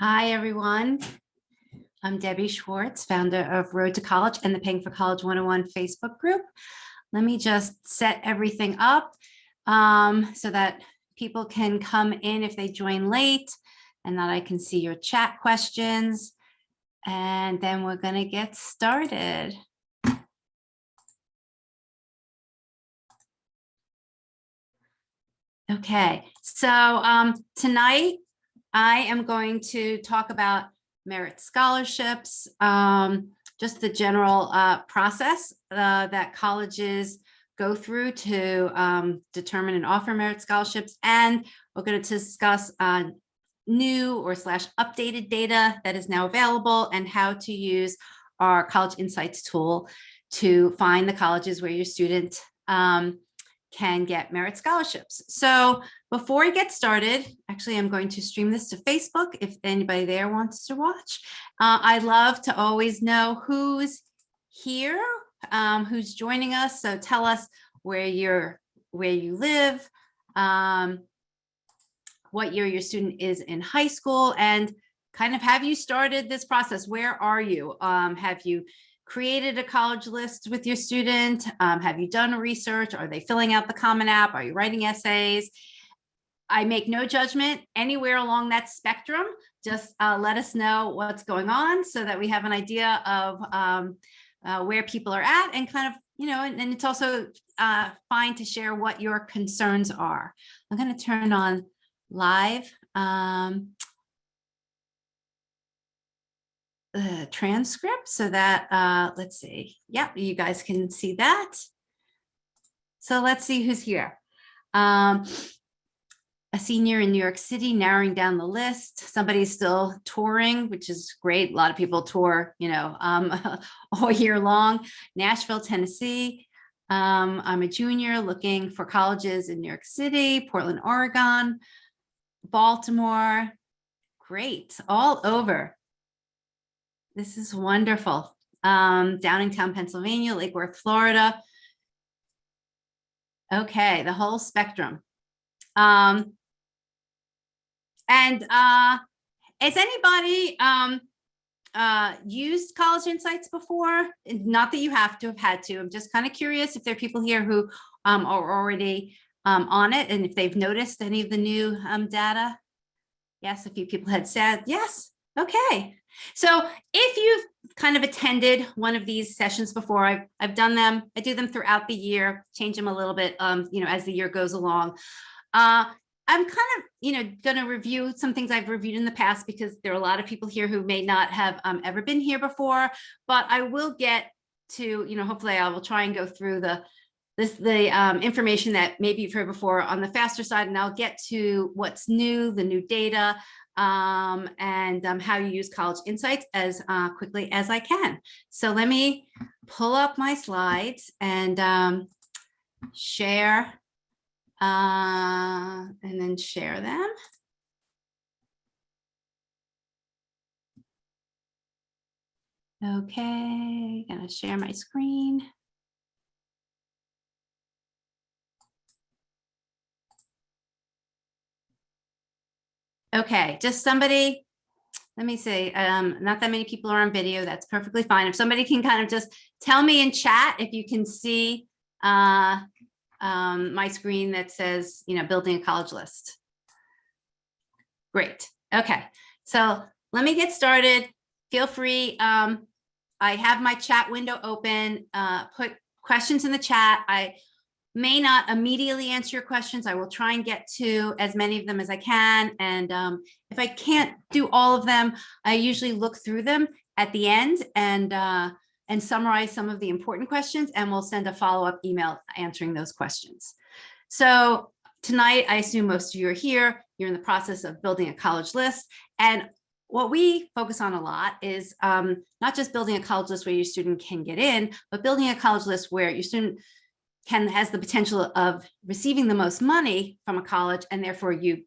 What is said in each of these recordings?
Hi, everyone. I'm Debbie Schwartz, founder of Road to College and the Paying for College 101 Facebook group. Let me just set everything up so that people can come in if they join late and that I can see your chat questions. And then we're going to get started. Okay, so tonight I am going to talk about merit scholarships, just the general process that colleges go through to determine and offer merit scholarships. And we're going to discuss new or updated data that is now available and how to use our College Insights tool to find the colleges where your student can get merit scholarships. So before I get started, actually, I'm going to stream this to Facebook if anybody there wants to watch. I love to always know who's here, who's joining us. So tell us where you live, what year your student is in high school, and kind of have you started this process? Where are you? Have you created a college list with your student? Have you done research? Are they filling out the Common App? Are you writing essays? I make no judgment anywhere along that spectrum. Just let us know what's going on so that we have an idea of where people are at, and kind of, and it's also fine to share what your concerns are. I'm going to turn on live the transcript so that let's see. Yep, you guys can see that. So let's see who's here. A senior in New York City, narrowing down the list. Somebody's still touring, which is great. A lot of people tour, all year long. Nashville, Tennessee. I'm a junior looking for colleges in New York City, Portland, Oregon, Baltimore. Great, all over. This is wonderful. Downingtown, Pennsylvania, Lake Worth, Florida. Okay, the whole spectrum. Has anybody used College Insights before? Not that you have to have had to. I'm just kind of curious if there are people here who are already on it, and if they've noticed any of the new data. Yes, a few people had said yes. Okay. So if you've kind of attended one of these sessions before, I've done them. I do them throughout the year, change them a little bit, as the year goes along. I'm kind of, going to review some things I've reviewed in the past, because there are a lot of people here who may not have ever been here before, but I will get to, hopefully I will try and go through the information that maybe you've heard before on the faster side, and I'll get to what's new, the new data, and how you use College Insights as quickly as I can. So let me pull up my slides and share, and then share them. Okay, gonna share my screen. Okay, just somebody, let me see, not that many people are on video, that's perfectly fine. If somebody can kind of just tell me in chat if you can see my screen that says, building a college list. Great, okay, so let me get started. Feel free, I have my chat window open, put questions in the chat. I may not immediately answer your questions. I will try and get to as many of them as I can. And if I can't do all of them, I usually look through them at the end and summarize some of the important questions, and we'll send a follow-up email answering those questions. So tonight, I assume most of you are here. You're in the process of building a college list. And what we focus on a lot is not just building a college list where your student can get in, but building a college list where your student has the potential of receiving the most money from a college, and therefore you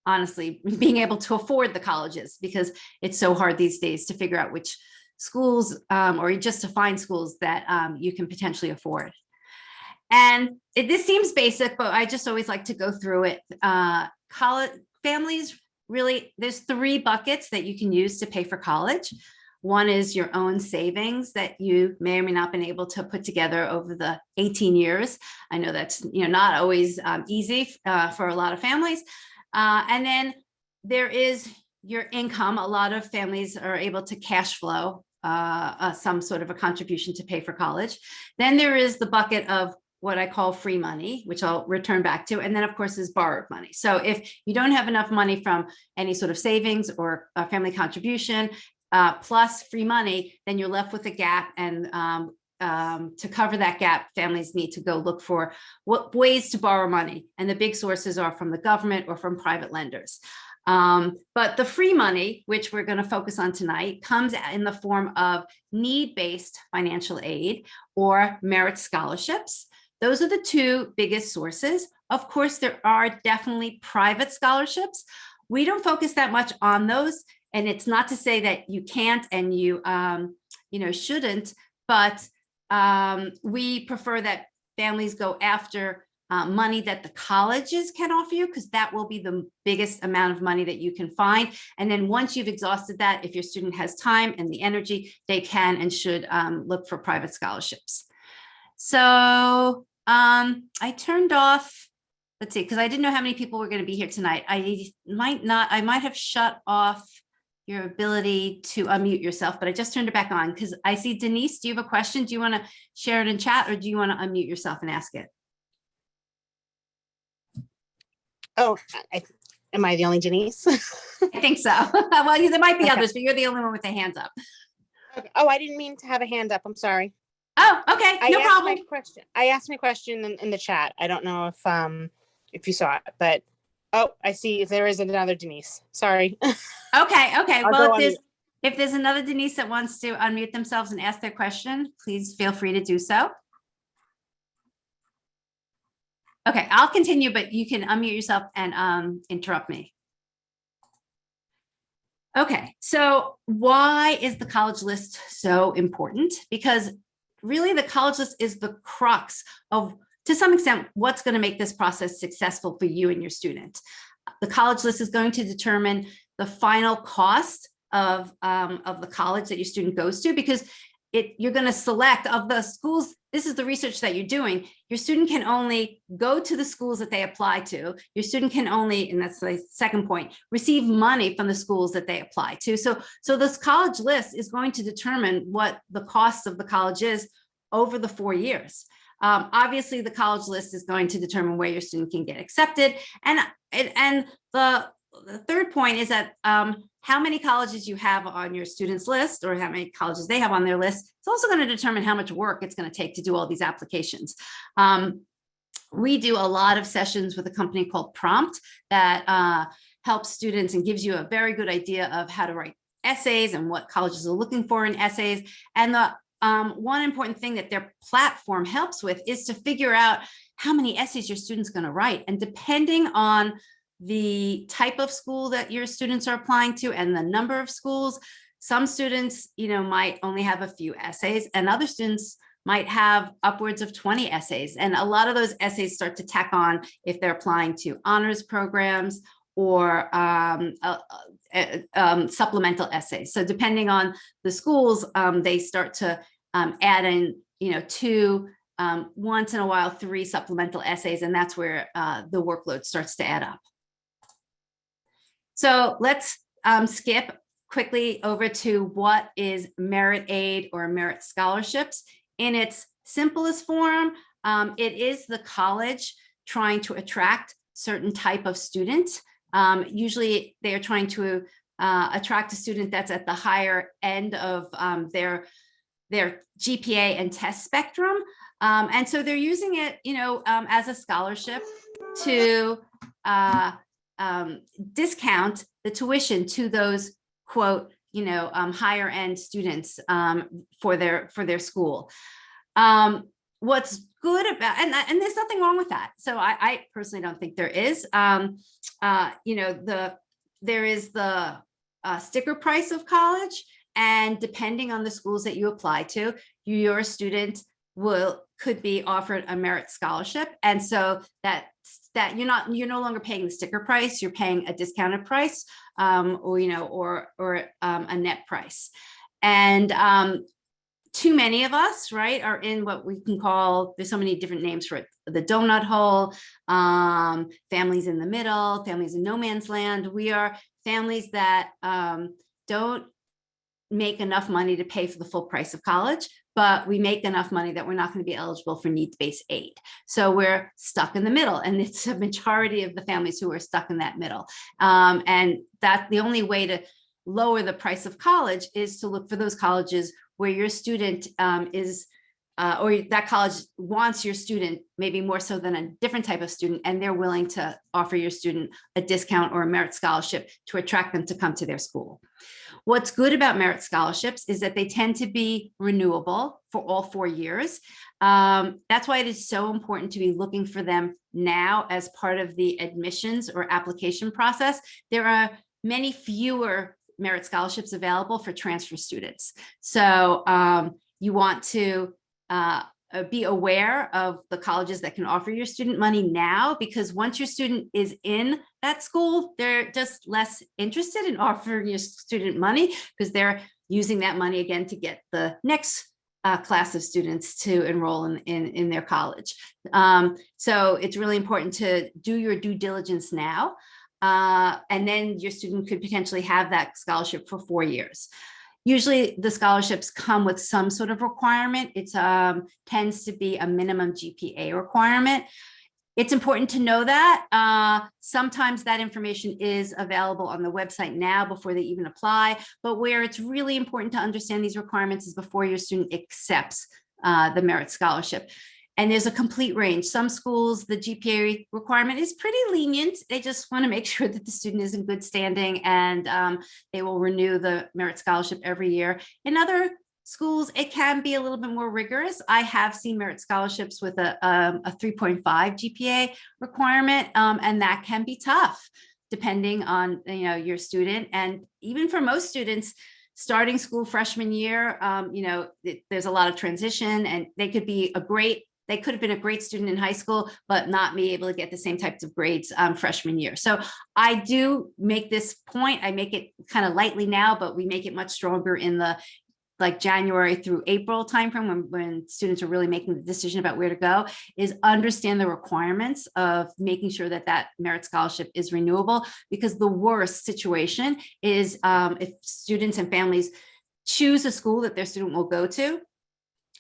honestly being able to afford the colleges, because it's so hard these days to figure out which schools or just to find schools that you can potentially afford. And this seems basic, but I just always like to go through it. College families really, there's three buckets that you can use to pay for college. One is your own savings that you may or may not been able to put together over the 18 years. I know that's not always easy for a lot of families. And then there is your income. A lot of families are able to cash flow some sort of a contribution to pay for college. Then there is the bucket of what I call free money, which I'll return back to. And then of course is borrowed money. So if you don't have enough money from any sort of savings or a family contribution, plus free money, then you're left with a gap. And to cover that gap, families need to go look for what ways to borrow money. And the big sources are from the government or from private lenders. But the free money, which we're going to focus on tonight, comes in the form of need-based financial aid or merit scholarships. Those are the two biggest sources. Of course, there are definitely private scholarships. We don't focus that much on those. And it's not to say that you can't and you shouldn't, but we prefer that families go after money that the colleges can offer you, because that will be the biggest amount of money that you can find. And then once you've exhausted that, if your student has time and the energy, they can and should look for private scholarships. So I turned off, let's see, because I didn't know how many people were going to be here tonight. I might have shut off your ability to unmute yourself, but I just turned it back on because I see Denise, do you have a question? Do you want to share it in chat or do you want to unmute yourself and ask it? Oh, am I the only Denise? I think so. Well, there might be Okay. others, but you're the only one with a hands up. Okay. Oh, I didn't mean to have a hand up. I'm sorry. Oh, okay, no problem. I asked my question in the chat. I don't know if you saw it, but oh, I see there is another Denise. Sorry. Okay. I'll Well, go if there's another Denise that wants to unmute themselves and ask their question, please feel free to do so. Okay, I'll continue, but you can unmute yourself and interrupt me. Okay, so why is the college list so important? Because really the college list is the crux of, to some extent, what's going to make this process successful for you and your student. The college list is going to determine the final cost of the college that your student goes to, because you're going to select of the schools. This is the research that you're doing. Your student can only go to the schools that they apply to. Your student can only, and that's the second point, receive money from the schools that they apply to. So this college list is going to determine what the cost of the college is over the 4 years. Obviously, the college list is going to determine where your student can get accepted. And the third point is that how many colleges you have on your students list or how many colleges they have on their list. It's also going to determine how much work it's going to take to do all these applications. We do a lot of sessions with a company called Prompt that helps students and gives you a very good idea of how to write essays and what colleges are looking for in essays. And the one important thing that their platform helps with is to figure out how many essays your student's going to write. And depending on the type of school that your students are applying to and the number of schools, some students, might only have a few essays and other students might have upwards of 20 essays. And a lot of those essays start to tack on if they're applying to honors programs or supplemental essays. So depending on the schools, they start to add in, 2, once in a while, 3 supplemental essays, and that's where the workload starts to add up. So let's skip quickly over to what is merit aid or merit scholarships. In its simplest form, it is the college trying to attract certain type of student. Usually they are trying to attract a student that's at the higher end of their GPA and test spectrum. And so they're using it, as a scholarship to discount the tuition to those, quote, higher end students for their school. What's good about, and there's nothing wrong with that. So I personally don't think there is. There is the sticker price of college, and depending on the schools that you apply to, your student could be offered a merit scholarship. And so that you're no longer paying the sticker price, you're paying a discounted price, or a net price. And too many of us, right, are in what we can call, there's so many different names for it, the donut hole, families in the middle, families in no man's land. We are families that don't make enough money to pay for the full price of college, but we make enough money that we're not going to be eligible for needs-based aid. So we're stuck in the middle, and it's a majority of the families who are stuck in that middle. And that the only way to lower the price of college is to look for those colleges where your student or that college wants your student, maybe more so than a different type of student, and they're willing to offer your student a discount or a merit scholarship to attract them to come to their school. What's good about merit scholarships is that they tend to be renewable for all 4 years. That's why it is so important to be looking for them now as part of the admissions or application process. There are many fewer merit scholarships available for transfer students. So you want to be aware of the colleges that can offer your student money now, because once your student is in that school, they're just less interested in offering your student money because they're using that money again to get the next class of students to enroll in their college. So it's really important to do your due diligence now. And then your student could potentially have that scholarship for 4 years. Usually the scholarships come with some sort of requirement. It tends to be a minimum GPA requirement. It's important to know that. Sometimes that information is available on the website now before they even apply, but where it's really important to understand these requirements is before your student accepts the merit scholarship. And there's a complete range. Some schools, the GPA requirement is pretty lenient. They just want to make sure that the student is in good standing, and they will renew the merit scholarship every year. In other schools, it can be a little bit more rigorous. I have seen merit scholarships with a 3.5 GPA requirement, and that can be tough depending on your student. And even for most students, starting school freshman year, there's a lot of transition, and they could have been a great student in high school, but not be able to get the same types of grades freshman year. So I do make this point. I make it kind of lightly now, but we make it much stronger in the January through April timeframe when students are really making the decision about where to go, is understand the requirements of making sure that that merit scholarship is renewable, because the worst situation is if students and families choose a school that their student will go to,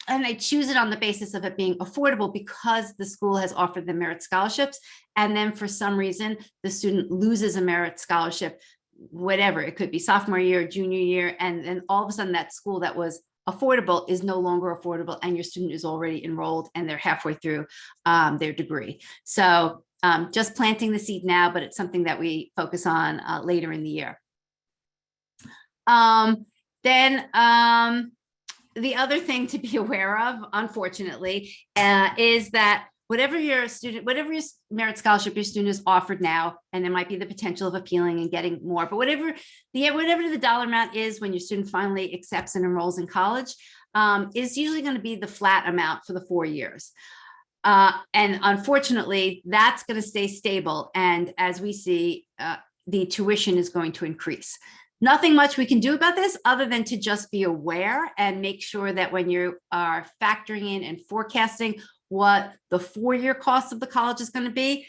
and they choose it on the basis of it being affordable because the school has offered them merit scholarships. And then for some reason, the student loses a merit scholarship, whatever, it could be sophomore year, junior year. And then all of a sudden that school that was affordable is no longer affordable, and your student is already enrolled and they're halfway through their degree. So just planting the seed now, but it's something that we focus on later in the year. The other thing to be aware of, unfortunately, is that whatever your merit scholarship your student is offered now, and there might be the potential of appealing and getting more, but whatever the dollar amount is when your student finally accepts and enrolls in college, is usually going to be the flat amount for the 4 years. And unfortunately, that's going to stay stable. And as we see, the tuition is going to increase. Nothing much we can do about this other than to just be aware and make sure that when you are factoring in and forecasting what the 4-year cost of the college is going to be,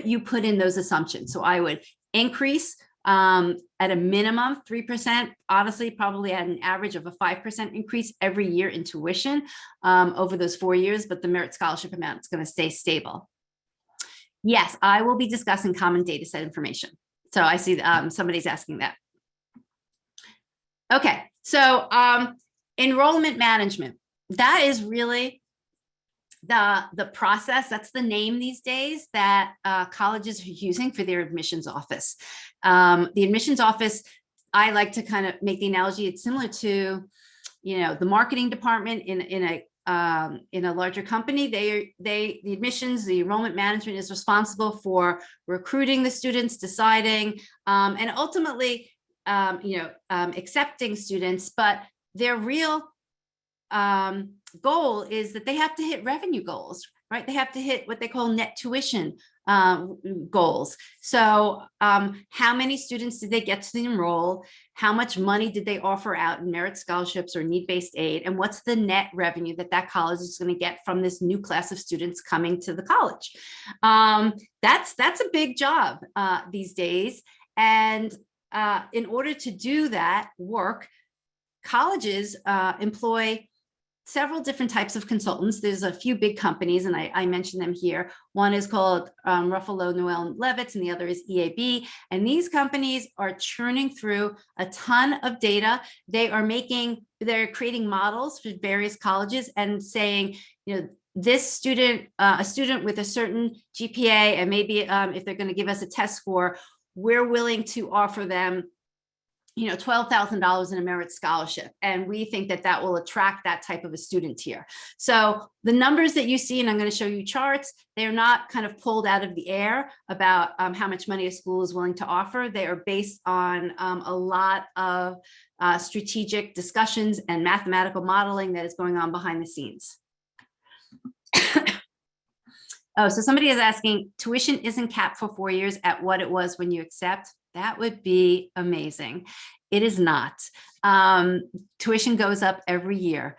you put in those assumptions. So I would increase at a minimum 3%, honestly, probably at an average of a 5% increase every year in tuition over those 4 years, but the merit scholarship amount is going to stay stable. Yes, I will be discussing common data set information. So I see somebody's asking that. Okay, so enrollment management, that is really the process, that's the name these days that colleges are using for their admissions office. The admissions office, I like to kind of make the analogy, it's similar to, the marketing department in a larger company. The admissions, the enrollment management is responsible for recruiting the students, deciding, and ultimately, accepting students, but their real goal is that they have to hit revenue goals, right? They have to hit what they call net tuition goals. So how many students did they get to enroll? How much money did they offer out in merit scholarships or need-based aid? And what's the net revenue that that college is going to get from this new class of students coming to the college? That's a big job these days. And in order to do that work, colleges employ several different types of consultants. There's a few big companies, and I mentioned them here. One is called Ruffalo Noel Levitz, and the other is EAB. And these companies are churning through a ton of data. They're creating models for various colleges and saying, you know, this student, a student with a certain GPA, and maybe if they're going to give us a test score, we're willing to offer them, you know, $12,000 in a merit scholarship. And we think that that will attract that type of a student here. So the numbers that you see, and I'm going to show you charts, they're not kind of pulled out of the air about how much money a school is willing to offer. They are based on a lot of strategic discussions and mathematical modeling that is going on behind the scenes. Oh, so somebody is asking, tuition isn't capped for 4 years at what it was when you accept? That would be amazing. It is not. Tuition goes up every year.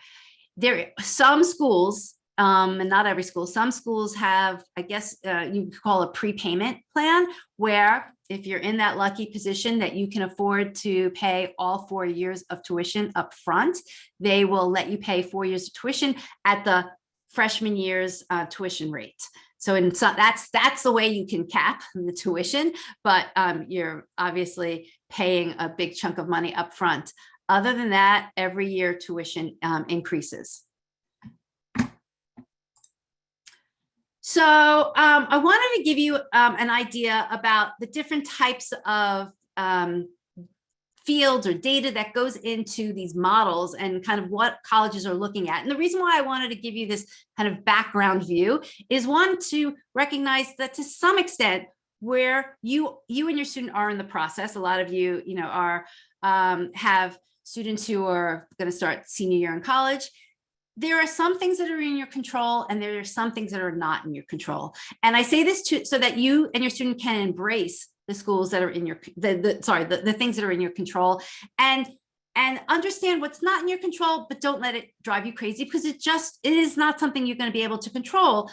Some schools, and not every school, some schools have, I guess you could call a prepayment plan, where if you're in that lucky position that you can afford to pay all 4 years of tuition up front, they will let you pay 4 years of tuition at the freshman year's tuition rate. So that's the way you can cap the tuition, but you're obviously paying a big chunk of money up front. Other than that, every year tuition increases. So I wanted to give you an idea about the different types of fields or data that goes into these models and kind of what colleges are looking at. And the reason why I wanted to give you this kind of background view is, one, to recognize that to some extent where you and your student are in the process, a lot of you, are have students who are going to start senior year in college. There are some things that are in your control, and there are some things that are not in your control. And I say this so that you and your student can embrace the schools that are in your, the things that are in your control, and understand what's not in your control, but don't let it drive you crazy, because it is not something you're going to be able to control.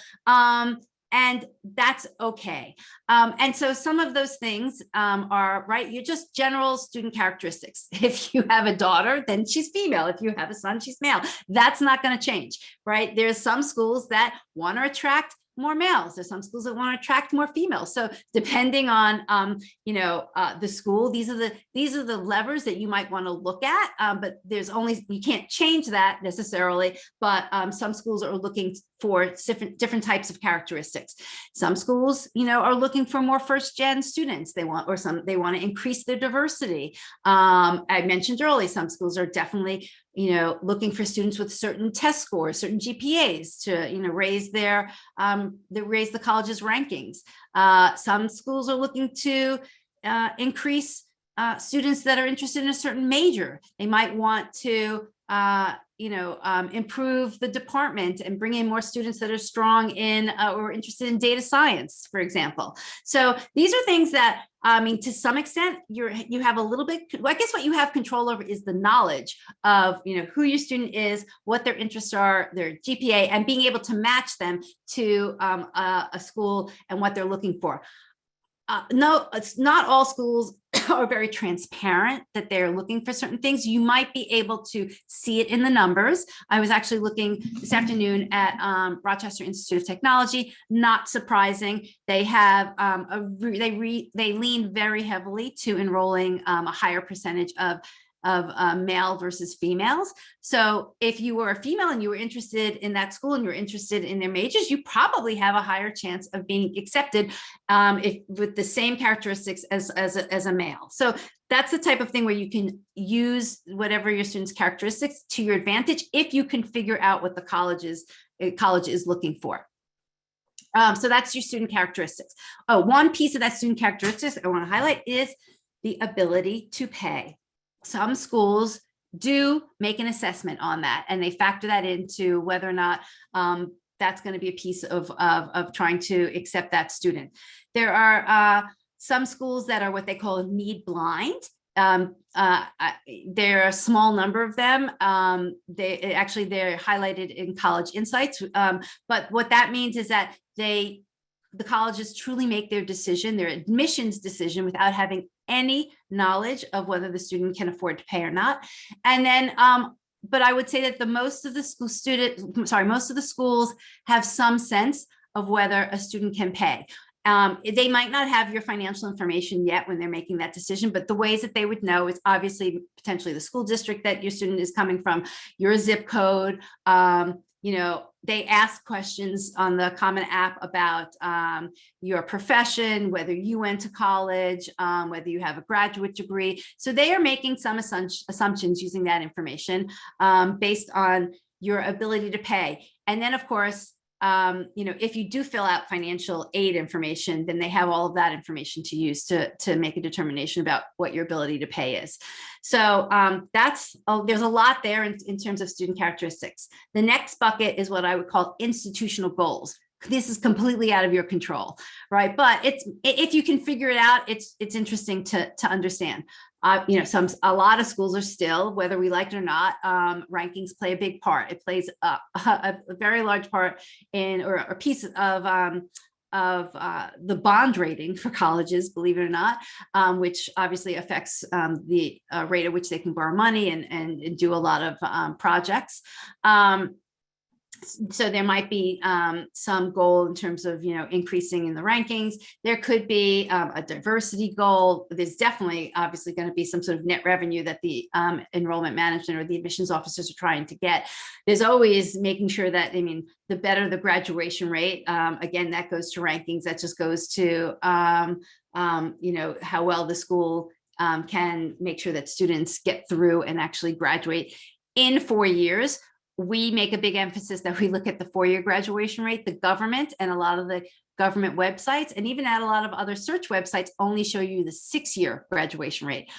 And that's okay. And so some of those things are, right, you're just general student characteristics. If you have a daughter, then she's female. If you have a son, she's male. That's not going to change, right? There's some schools that want to attract more males. There's some schools that want to attract more females. So depending on, the school, these are the levers that you might want to look at. But you can't change that necessarily. But some schools are looking for different types of characteristics. Some schools, are looking for more first-gen students. They want to increase their diversity. I mentioned earlier, some schools are definitely looking for students with certain test scores, certain GPAs to, raise the college's rankings. Some schools are looking to increase students that are interested in a certain major. They might want to, improve the department and bring in more students that are strong in or interested in data science, for example. So these are things that, to some extent, you have a little bit, I guess what you have control over is the knowledge of, who your student is, what their interests are, their GPA, and being able to match them to a school and what they're looking for. No, it's not all schools are very transparent that they're looking for certain things. You might be able to see it in the numbers. I was actually looking this afternoon at Rochester Institute of Technology. Not surprising, they have they lean very heavily to enrolling a higher percentage of male versus females. So if you were a female and you were interested in that school and you're interested in their majors, you probably have a higher chance of being accepted with the same characteristics as a male. So that's the type of thing where you can use whatever your students' characteristics to your advantage if you can figure out what the college is looking for. So that's your student characteristics. Oh, one piece of that student characteristics I want to highlight is the ability to pay. Some schools do make an assessment on that, and they factor that into whether or not that's going to be a piece of trying to accept that student. There are some schools that are what they call need blind. There are a small number of them. They're highlighted in College Insights. But what that means is that the colleges truly make their decision, their admissions decision, without having any knowledge of whether the student can afford to pay or not. And then, but I would say that most of the schools have some sense of whether a student can pay. They might not have your financial information yet when they're making that decision, but the ways that they would know is obviously potentially the school district that your student is coming from, your zip code. They ask questions on the Common App about your profession, whether you went to college, whether you have a graduate degree. So they are making some assumptions using that information based on your ability to pay. And then, of course, if you do fill out financial aid information, then they have all of that information to use to make a determination about what your ability to pay is. So there's a lot there in terms of student characteristics. The next bucket is what I would call institutional goals. This is completely out of your control, right? But if you can figure it out, it's interesting to understand. A lot of schools are still, whether we like it or not, rankings play a big part. It plays a very large part or a piece of the bond rating for colleges, believe it or not, which obviously affects the rate at which they can borrow money and do a lot of projects. So there might be some goal in terms of, increasing in the rankings. There could be a diversity goal. There's definitely obviously going to be some sort of net revenue that the enrollment management or the admissions officers are trying to get. There's always making sure that, the better the graduation rate, again, that goes to rankings. That just goes to, how well the school can make sure that students get through and actually graduate in 4 years. We make a big emphasis that we look at the 4-year graduation rate. The government and a lot of the government websites, and even at a lot of other search websites, only show you the 6-year graduation rate.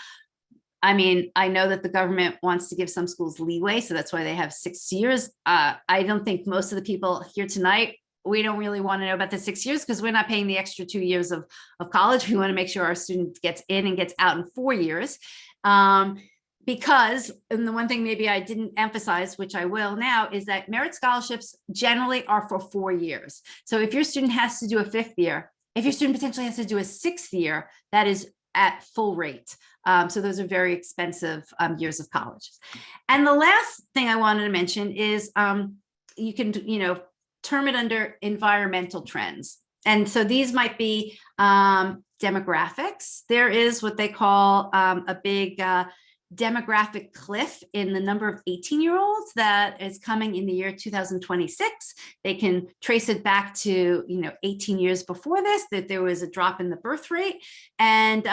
I know that the government wants to give some schools leeway, so that's why they have 6 years. I don't think most of the people here tonight, we don't really want to know about the 6 years because we're not paying the extra 2 years of college. We want to make sure our student gets in and gets out in 4 years. Because, and the one thing maybe I didn't emphasize, which I will now, is that merit scholarships generally are for 4 years. So if your student has to do a 5th year, if your student potentially has to do a 6th year, that is at full rate. So those are very expensive years of college. And the last thing I wanted to mention is you can, term it under environmental trends. And so these might be demographics. There is what they call a big demographic cliff in the number of 18-year-olds that is coming in the year 2026. They can trace it back to 18 years before this, that there was a drop in the birth rate. And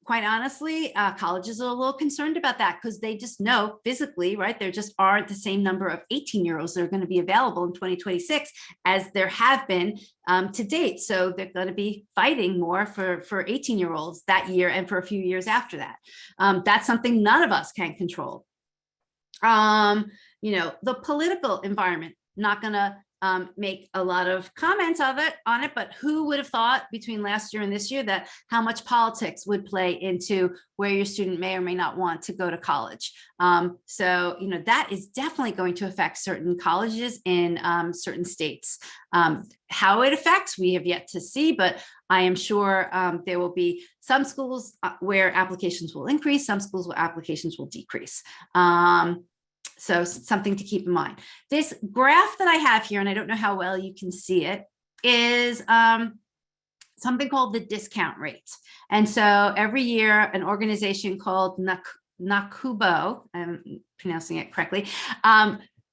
quite honestly, colleges are a little concerned about that because they just know physically, right? There just aren't the same number of 18-year-olds that are going to be available in 2026 as there have been to date. So they're going to be fighting more for 18-year-olds that year and for a few years after that. That's something none of us can control. The political environment, not going to make a lot of comments on it, but who would have thought between last year and this year that how much politics would play into where your student may or may not want to go to college. So that is definitely going to affect certain colleges in certain states. How it affects, we have yet to see, but I am sure there will be some schools where applications will increase, some schools where applications will decrease. So something to keep in mind. This graph that I have here, and I don't know how well you can see it, is something called the discount rate. And so every year, an organization called NACUBO, I'm pronouncing it correctly,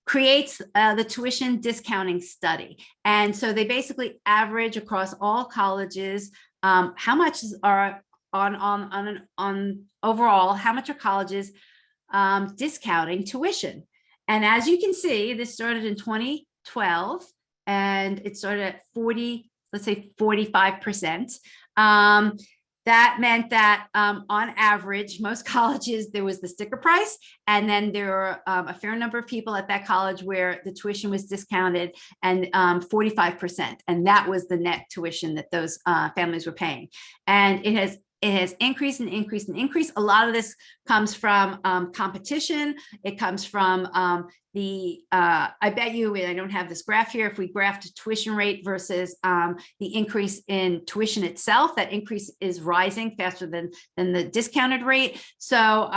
creates the tuition discounting study. And so they basically average across all colleges how much are on overall, how much are colleges discounting tuition. And as you can see, this started in 2012 and it started at 40, let's say 45%. that meant that on average, most colleges, there was the sticker price, and then there were a fair number of people at that college where the tuition was discounted and 45%. And that was the net tuition that those families were paying. And it has increased and increased and increased. A lot of this comes from competition. It comes from I bet you, and I don't have this graph here, if we graphed tuition rate versus the increase in tuition itself, that increase is rising faster than the discounted rate. So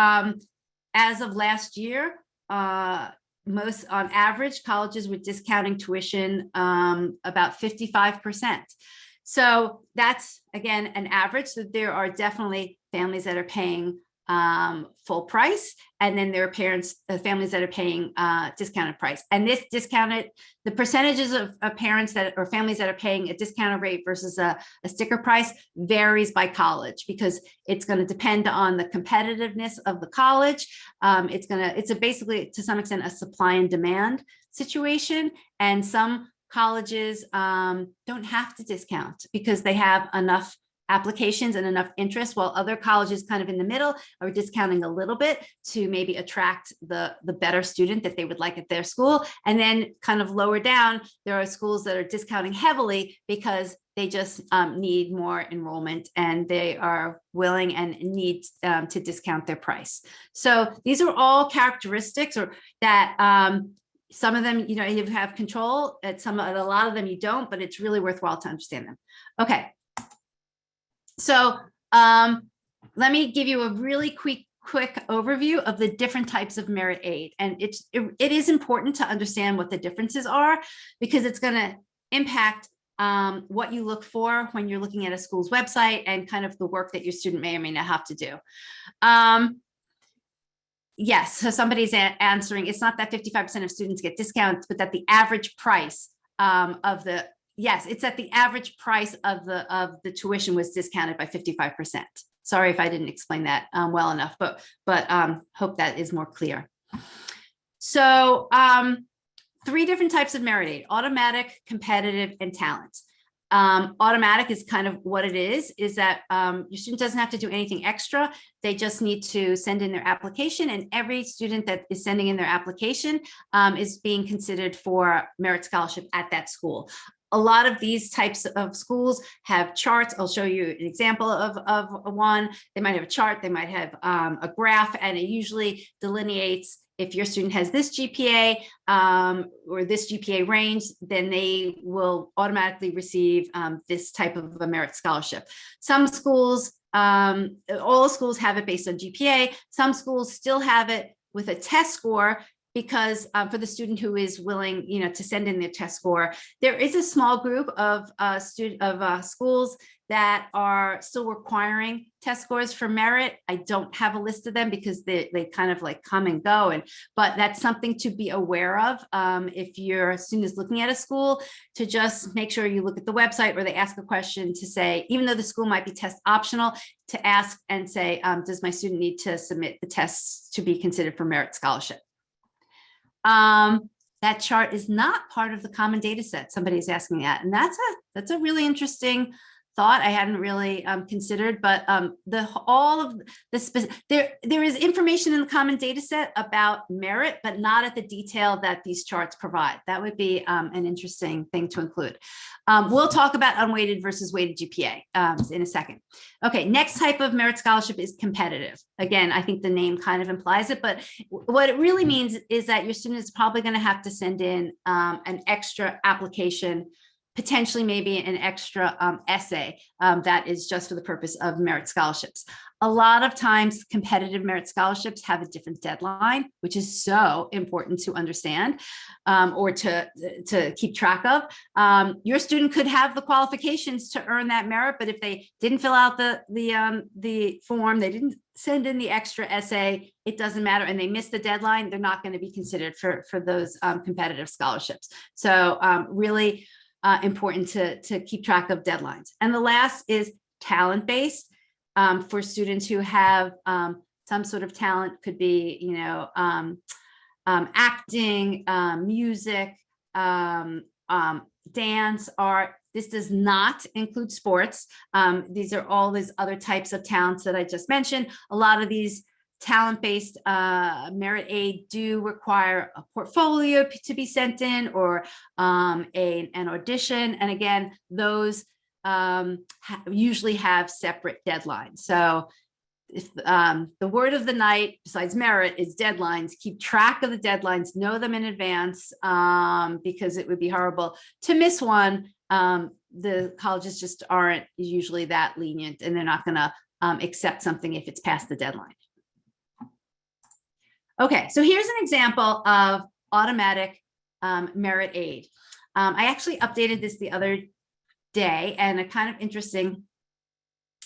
as of last year, most on average, colleges were discounting tuition about 55%. So that's, again, an average. So there are definitely families that are paying full price, and then there are families that are paying discounted price. And this discounted, the percentages of parents that or families that are paying a discounted rate versus a sticker price varies by college, because it's going to depend on the competitiveness of the college. It's basically, to some extent, a supply and demand situation, and some colleges don't have to discount because they have enough applications and enough interest, while other colleges kind of in the middle are discounting a little bit to maybe attract the better student that they would like at their school. And then kind of lower down, there are schools that are discounting heavily because they just need more enrollment, and they are willing and need to discount their price. So these are all characteristics that some of them, you have control at a lot of them you don't, but it's really worthwhile to understand them. Okay. So let me give you a really quick overview of the different types of merit aid. And it is important to understand what the differences are, because it's going to impact what you look for when you're looking at a school's website and kind of the work that your student may or may not have to do. Yes, so somebody's answering, it's not that 55% of students get discounts, but that the average price yes, it's that the average price of the tuition was discounted by 55%. Sorry if I didn't explain that well enough, but hope that is more clear. So 3 different types of merit aid: automatic, competitive, and talent. Automatic is kind of what it is that your student doesn't have to do anything extra. They just need to send in their application, and every student that is sending in their application is being considered for merit scholarship at that school. A lot of these types of schools have charts. I'll show you an example of one. They might have a chart, they might have a graph, and it usually delineates if your student has this GPA or this GPA range, then they will automatically receive this type of a merit scholarship. Some schools, all schools have it based on GPA. Some schools still have it with a test score, because for the student who is willing, to send in their test score. There is a small group of schools that are still requiring test scores for merit. I don't have a list of them because they kind of like come and go, but that's something to be aware of if your student is looking at a school, to just make sure you look at the website, or they ask a question to say, even though the school might be test optional, to ask and say, does my student need to submit the tests to be considered for merit scholarship? That chart is not part of the common data set. Somebody's asking that, and that's a really interesting thought I hadn't really considered. But there is information in the common data set about merit, but not at the detail that these charts provide. That would be an interesting thing to include. We'll talk about unweighted versus weighted GPA in a second. Okay, next type of merit scholarship is competitive. Again, I think the name kind of implies it, but what it really means is that your student is probably going to have to send in an extra application, potentially maybe an extra essay that is just for the purpose of merit scholarships. A lot of times competitive merit scholarships have a different deadline, which is so important to understand or to keep track of. Your student could have the qualifications to earn that merit, but if they didn't fill out the form, they didn't send in the extra essay, it doesn't matter, and they missed the deadline, they're not going to be considered for those competitive scholarships. So really important to keep track of deadlines. And the last is talent-based. For students who have some sort of talent, could be, acting, music, dance, art, This does not include sports. These are all these other types of talents that I just mentioned. A lot of these talent-based merit aid do require a portfolio to be sent in, or an audition. And again, those usually have separate deadlines. So if the word of the night, besides merit, is deadlines, keep track of the deadlines, know them in advance, because it would be horrible to miss one. The colleges just aren't usually that lenient, and they're not going to accept something if it's past the deadline. Okay, so here's an example of automatic merit aid. I actually updated this the other day, and it's kind of interesting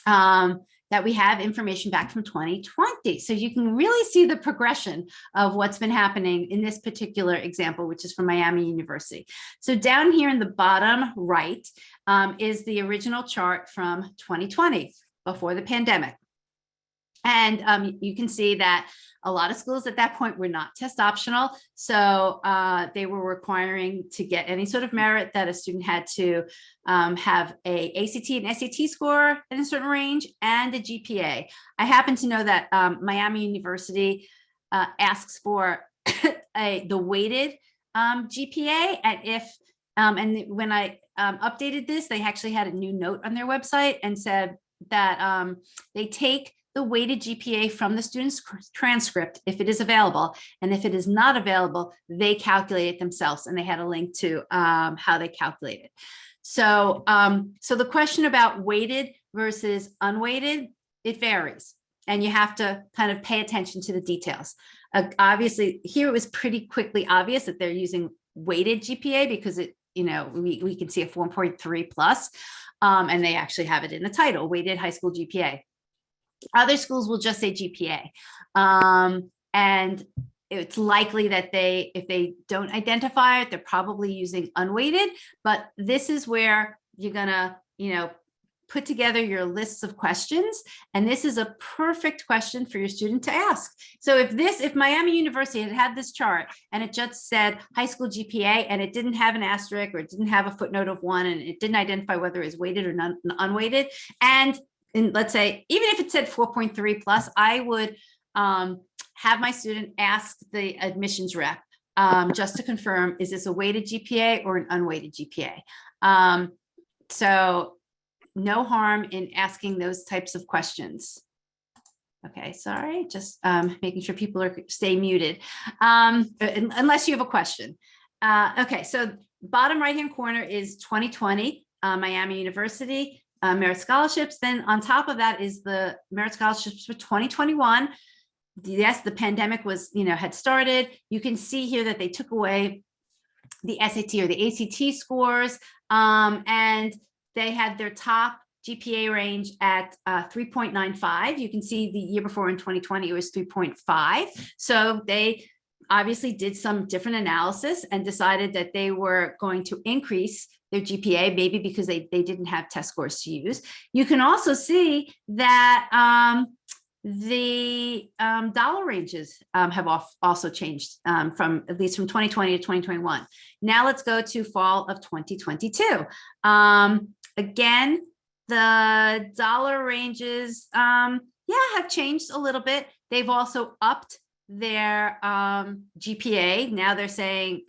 that we have information back from 2020. So you can really see the progression of what's been happening in this particular example, which is from Miami University. So down here in the bottom right is the original chart from 2020, before the pandemic. And you can see that a lot of schools at that point were not test optional. So they were requiring to get any sort of merit that a student had to have a ACT and SAT score in a certain range and a GPA. I happen to know that Miami University asks for the weighted GPA. And when I updated this, they actually had a new note on their website and said that they take the weighted GPA from the student's transcript if it is available, and if it is not available, they calculate it themselves, and they had a link to how they calculate it. So, so the question about weighted versus unweighted, it varies, and you have to kind of pay attention to the details. Obviously, here it was pretty quickly obvious that they're using weighted GPA because it, we can see a 4.3 plus, and they actually have it in the title, weighted high school GPA. Other schools will just say GPA. And it's likely that if they don't identify it, they're probably using unweighted, but this is where you're gonna, put together your lists of questions. And this is a perfect question for your student to ask. So if Miami University had this chart and it just said high school GPA and it didn't have an asterisk, or it didn't have a footnote of 1, and it didn't identify whether it was weighted or unweighted, and let's say, even if it said 4.3 plus, I would have my student ask the admissions rep just to confirm, is this a weighted GPA or an unweighted GPA? So no harm in asking those types of questions. Okay, sorry, just making sure people stay muted, unless you have a question. Okay, so bottom right-hand corner is 2020, Miami University. Merit scholarships. Then on top of that is the merit scholarships for 2021. Yes, the pandemic was, had started. You can see here that they took away the SAT or the ACT scores, and they had their top GPA range at 3.95. You can see the year before in 2020, it was 3.5. So they obviously did some different analysis and decided that they were going to increase their GPA, maybe because they didn't have test scores to use. You can also see that the dollar ranges have also changed from at least from 2020 to 2021. Now let's go to fall of 2022. Again, the dollar ranges, have changed a little bit. They've also upped their GPA. Now they're saying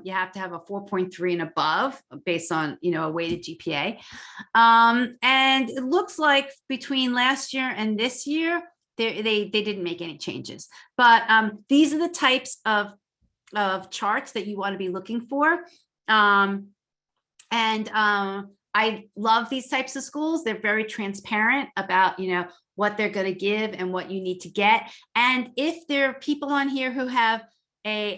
you have to have a 4.3 and above based on, a weighted GPA. And it looks like between last year and this year, they didn't make any changes. But these are the types of charts that you want to be looking for. I love these types of schools. They're very transparent about, what they're going to give and what you need to get. And if there are people on here who have a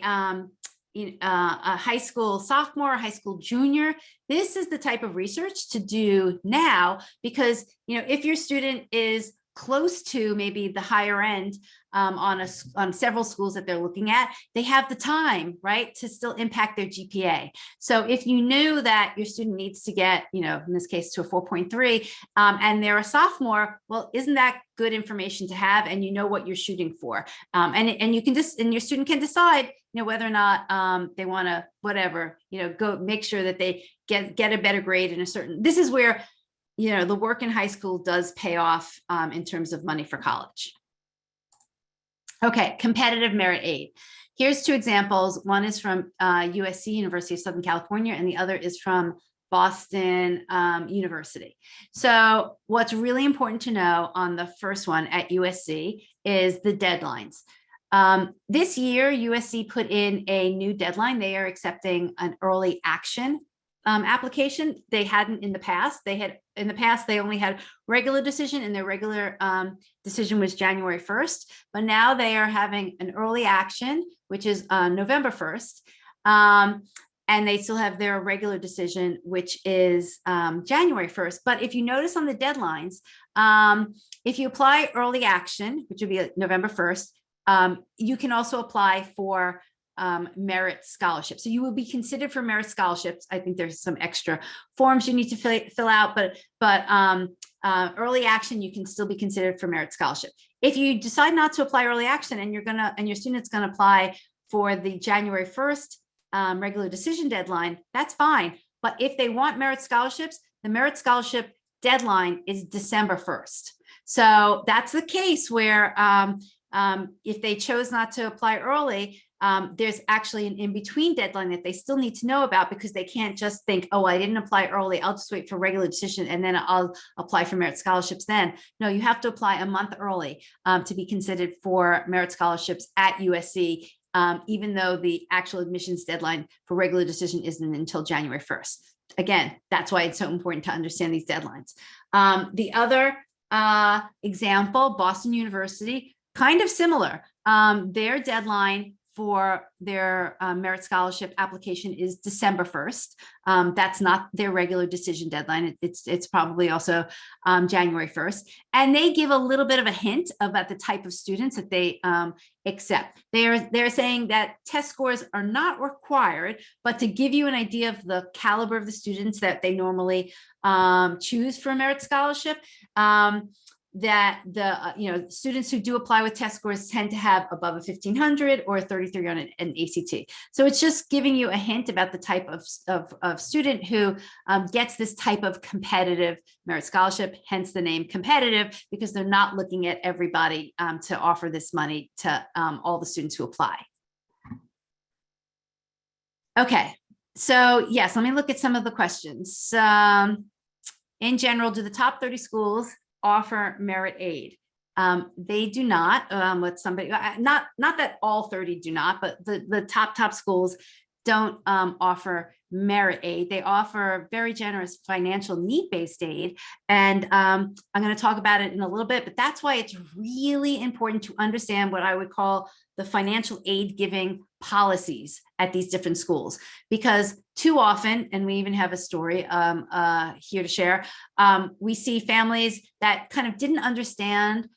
high school sophomore, high school junior, this is the type of research to do now, because, if your student is close to maybe the higher end on several schools that they're looking at, they have the time, right, to still impact their GPA. So if you knew that your student needs to get, in this case to a 4.3, and they're a sophomore, well, isn't that good information to have? And you know what you're shooting for. And you can and your student can decide, whether or not they want to, whatever, go make sure that they get a better grade in a certain, this is where, the work in high school does pay off in terms of money for college. Okay, competitive merit aid. Here's two examples. One is from USC, University of Southern California, and the other is from Boston University. So what's really important to know on the first one at USC is the deadlines. This year, USC put in a new deadline. They are accepting an early action application. They hadn't in the past. They only had regular decision, and their regular decision was January 1st. But now they are having an early action, which is November 1st. And they still have their regular decision, which is January 1st. But if you notice on the deadlines, if you apply early action, which would be November 1st, you can also apply for merit scholarship. So you will be considered for merit scholarships. I think there's some extra forms you need to fill out, but early action, you can still be considered for merit scholarship. If you decide not to apply early action and your student's gonna apply for the January 1st regular decision deadline, that's fine. But if they want merit scholarships, the merit scholarship deadline is December 1st. So that's the case where if they chose not to apply early, there's actually an in-between deadline that they still need to know about, because they can't just think, oh, I didn't apply early, I'll just wait for regular decision and then I'll apply for merit scholarships then. No, you have to apply a month early to be considered for merit scholarships at USC, even though the actual admissions deadline for regular decision isn't until January 1st. Again, that's why it's so important to understand these deadlines. The other example, Boston University, kind of similar. Their deadline for their merit scholarship application is December 1st. That's not their regular decision deadline. It's probably also January 1st. And they give a little bit of a hint about the type of students that they accept. They're saying that test scores are not required, but to give you an idea of the caliber of the students that they normally choose for a merit scholarship, that the students who do apply with test scores tend to have above a 1500 or a 33 on an ACT. So it's just giving you a hint about the type of student who gets this type of competitive merit scholarship, hence the name competitive, because they're not looking at everybody to offer this money to all the students who apply. Okay, so yes, let me look at some of the questions. In general, do the top 30 schools offer merit aid? They do not. What somebody, not that all 30 do not, but the top schools don't offer merit aid. They offer very generous financial need-based aid. And I'm going to talk about it in a little bit, but that's why it's really important to understand what I would call the financial aid giving policies at these different schools, because too often, and we even have a story here to share, we see families that kind of didn't understand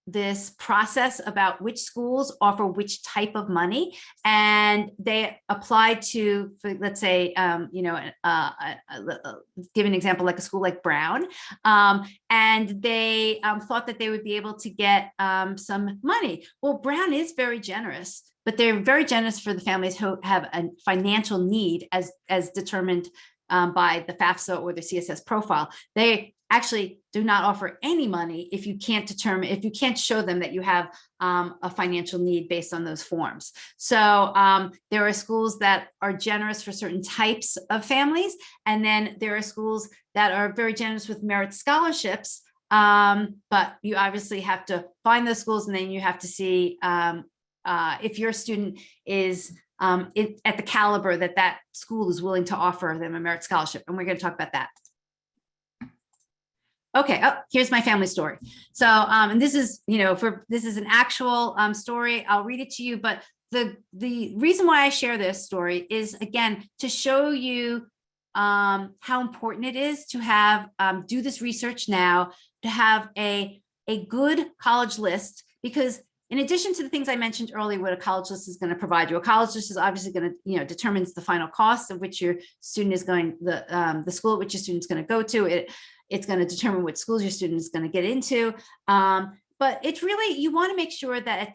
this process about which schools offer which type of money, and they applied to, let's say, give an example, like a school like Brown, and they thought that they would be able to get some money. Well, Brown is very generous, but they're very generous for the families who have a financial need as determined by the FAFSA or the CSS profile. They actually do not offer any money if you can't show them that you have a financial need based on those forms. So there are schools that are generous for certain types of families, and then there are schools that are very generous with merit scholarships, but you obviously have to find those schools, and then you have to see if your student is at the caliber that school is willing to offer them a merit scholarship. And we're going to talk about that. Okay, here's my family story. So, and this is, this is an actual story. I'll read it to you, but the reason why I share this story is, again, to show you how important it is to have, do this research now, to have a good college list, because in addition to the things I mentioned earlier, what a college list is going to provide you, a college list is obviously going to, determines the final cost of which your student is going, the school at which your student is going to go to. It's going to determine what schools your student is going to get into. But it's really, you want to make sure that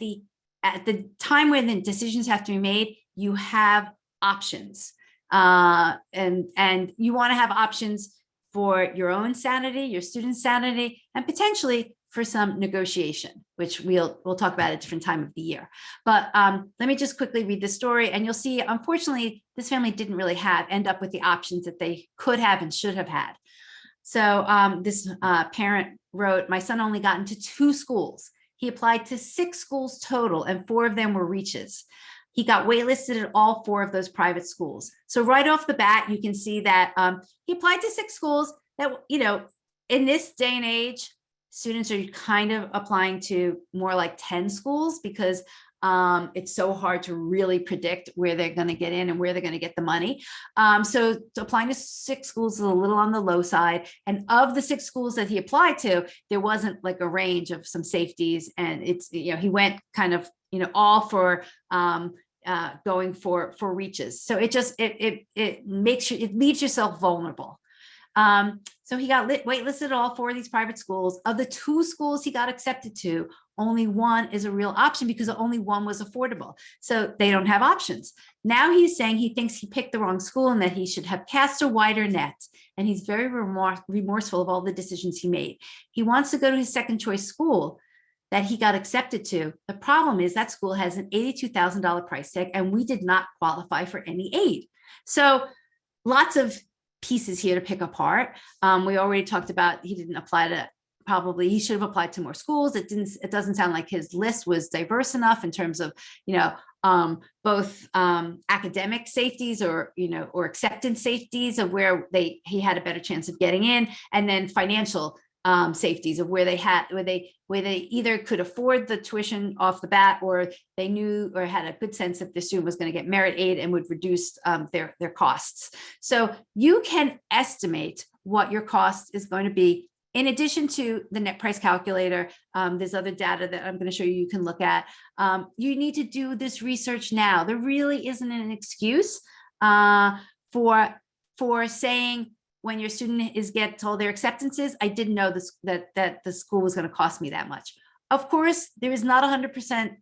at the time when the decisions have to be made, you have options. And you want to have options for your own sanity, your student's sanity, and potentially for some negotiation, which we'll talk about at a different time of the year. But let me just quickly read the story, and you'll see, unfortunately, this family didn't really end up with the options that they could have and should have had. So this parent wrote, my son only got into 2 schools. He applied to 6 schools total, and 4 of them were reaches. He got waitlisted at all 4 of those private schools. So right off the bat, you can see that he applied to 6 schools that, in this day and age, students are kind of applying to more like 10 schools because it's so hard to really predict where they're going to get in and where they're going to get the money. So applying to 6 schools is a little on the low side. And of the 6 schools that he applied to, there wasn't like a range of some safeties. And it's, he went kind of, all for going for reaches. So it makes you, it leaves yourself vulnerable. So he got waitlisted at all 4 of these private schools. Of the 2 schools he got accepted to, only 1 is a real option because only 1 was affordable. So they don't have options. Now he's saying he thinks he picked the wrong school and that he should have cast a wider net. And he's very remorseful of all the decisions he made. He wants to go to his second choice school that he got accepted to. The problem is that school has an $82,000 price tag, and we did not qualify for any aid. So lots of pieces here to pick apart. We already talked about he didn't apply to, probably he should have applied to more schools. It doesn't sound like his list was diverse enough in terms of, both academic safeties or acceptance safeties of where he had a better chance of getting in, and then financial safeties of where they either could afford the tuition off the bat, or they knew or had a good sense that the student was going to get merit aid and would reduce their costs. So you can estimate what your cost is going to be. In addition to the net price calculator, there's other data that I'm going to show you can look at. You need to do this research now. There really isn't an excuse for saying, when your student get told their acceptances, I didn't know this, that the school was going to cost me that much. Of course, there is not 100%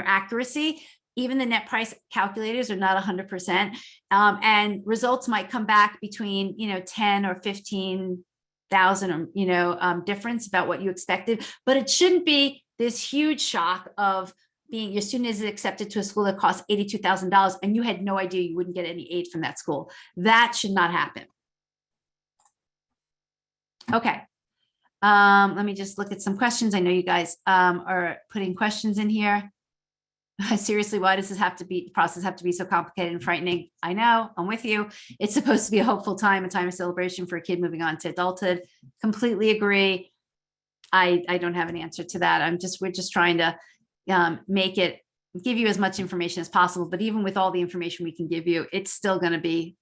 accuracy. Even the net price calculators are not 100%, and results might come back between 10 or 15,000 difference about what you expected. But it shouldn't be this huge shock of being your student is accepted to a school that costs $82,000 and you had no idea you wouldn't get any aid from that school. That should not happen. Okay, let me just look at some questions. I know you guys are putting questions in here. Seriously, why does the process have to be so complicated and frightening? I know, I'm with you. It's supposed to be a hopeful time, a time of celebration for a kid moving on to adulthood. Completely agree. I don't have an answer to that. We're just trying to give you as much information as possible. But even with all the information we can give you, it's still going to be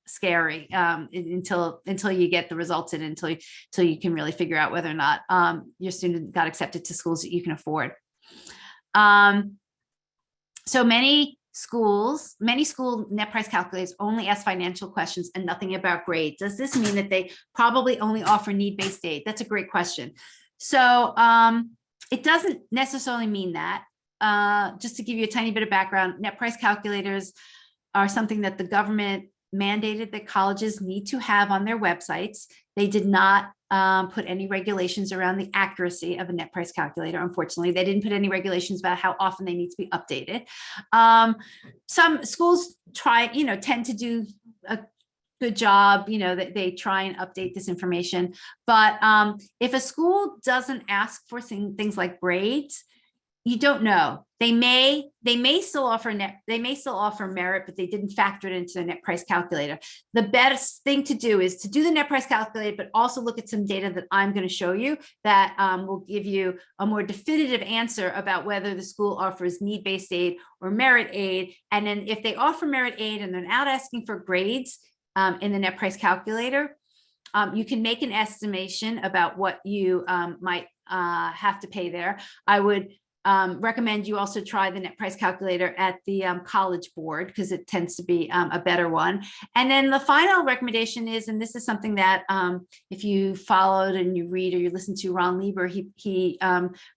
scary until you get the results in, until you can really figure out whether or not your student got accepted to schools that you can afford. So many school net price calculators only ask financial questions and nothing about grade. Does this mean that they probably only offer need-based aid? That's a great question. So it doesn't necessarily mean that. Just to give you a tiny bit of background, net price calculators are something that the government mandated that colleges need to have on their websites. They did not put any regulations around the accuracy of a net price calculator. Unfortunately, they didn't put any regulations about how often they need to be updated. Some schools tend to do a good job, that they try and update this information. But if a school doesn't ask for things like grades, you don't know. They may still offer merit, but they didn't factor it into the net price calculator. The best thing to do is to do the net price calculator, but also look at some data that I'm going to show you that will give you a more definitive answer about whether the school offers need-based aid or merit aid. And then if they offer merit aid and they're not asking for grades in the net price calculator, You can make an estimation about what you might have to pay there. I would recommend you also try the net price calculator at the College Board, because it tends to be a better one. And then the final recommendation is, and this is something that if you followed and you read or you listen to Ron Lieber, he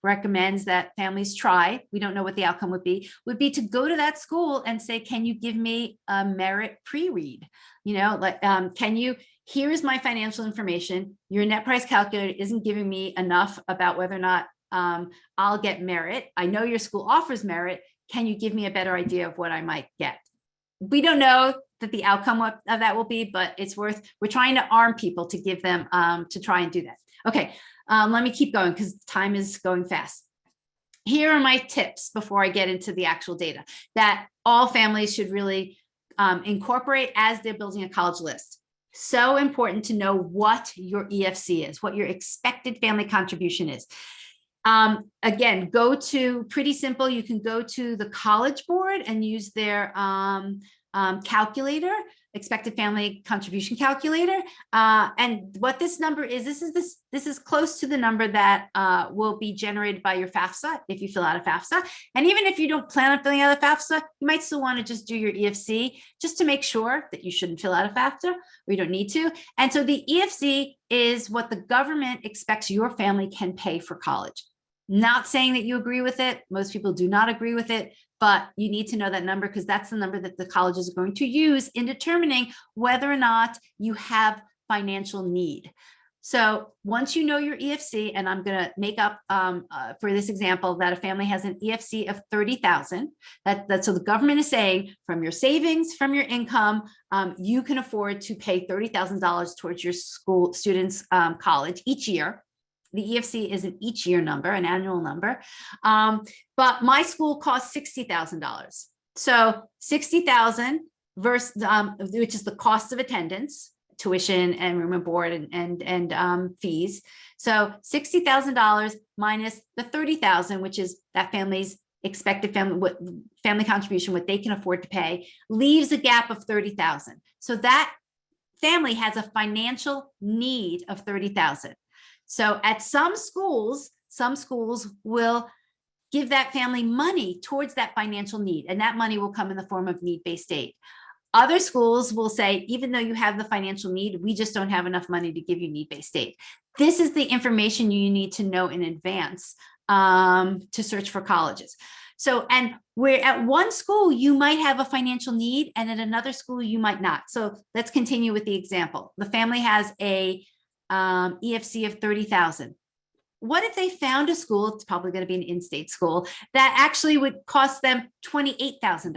recommends that families try, we don't know what the outcome would be to go to that school and say, can you give me a merit pre-read? You know, like, can you, here's my financial information. Your net price calculator isn't giving me enough about whether or not I'll get merit. I know your school offers merit. Can you give me a better idea of what I might get? We don't know that the outcome of that will be, but it's worth, we're trying to arm people to give them, to try and do that. Okay, let me keep going because time is going fast. Here are my tips before I get into the actual data that all families should really incorporate as they're building a college list. So important to know what your EFC is, what your expected family contribution is. Again, go to, pretty simple, you can go to the College Board and use their calculator, expected family contribution calculator. And what this number is, this is close to the number that will be generated by your FAFSA if you fill out a FAFSA. And even if you don't plan on filling out a FAFSA, you might still want to just do your EFC just to make sure that you shouldn't fill out a FAFSA, or you don't need to. And so the EFC is what the government expects your family can pay for college. Not saying that you agree with it. Most people do not agree with it, but you need to know that number because that's the number that the colleges are going to use in determining whether or not you have financial need. So once you know your EFC, and I'm going to make up for this example that a family has an EFC of 30,000. That's so the government is saying from your savings, from your income, you can afford to pay $30,000 towards your school students' college each year. The EFC is an each year number, an annual number, but my school costs $60,000. So 60,000 versus, which is the cost of attendance, tuition and room and board and fees. So $60,000 minus the 30,000, which is that family's expected family contribution, what they can afford to pay, leaves a gap of 30,000. So that family has a financial need of 30,000. So at some schools will give that family money towards that financial need, and that money will come in the form of need-based aid. Other schools will say, even though you have the financial need, we just don't have enough money to give you need-based aid. This is the information you need to know in advance to search for colleges. So, and where at one school, you might have a financial need, and at another school, you might not. So let's continue with the example. The family has a EFC of 30,000. What if they found a school, it's probably going to be an in-state school, that actually would cost them $28,000.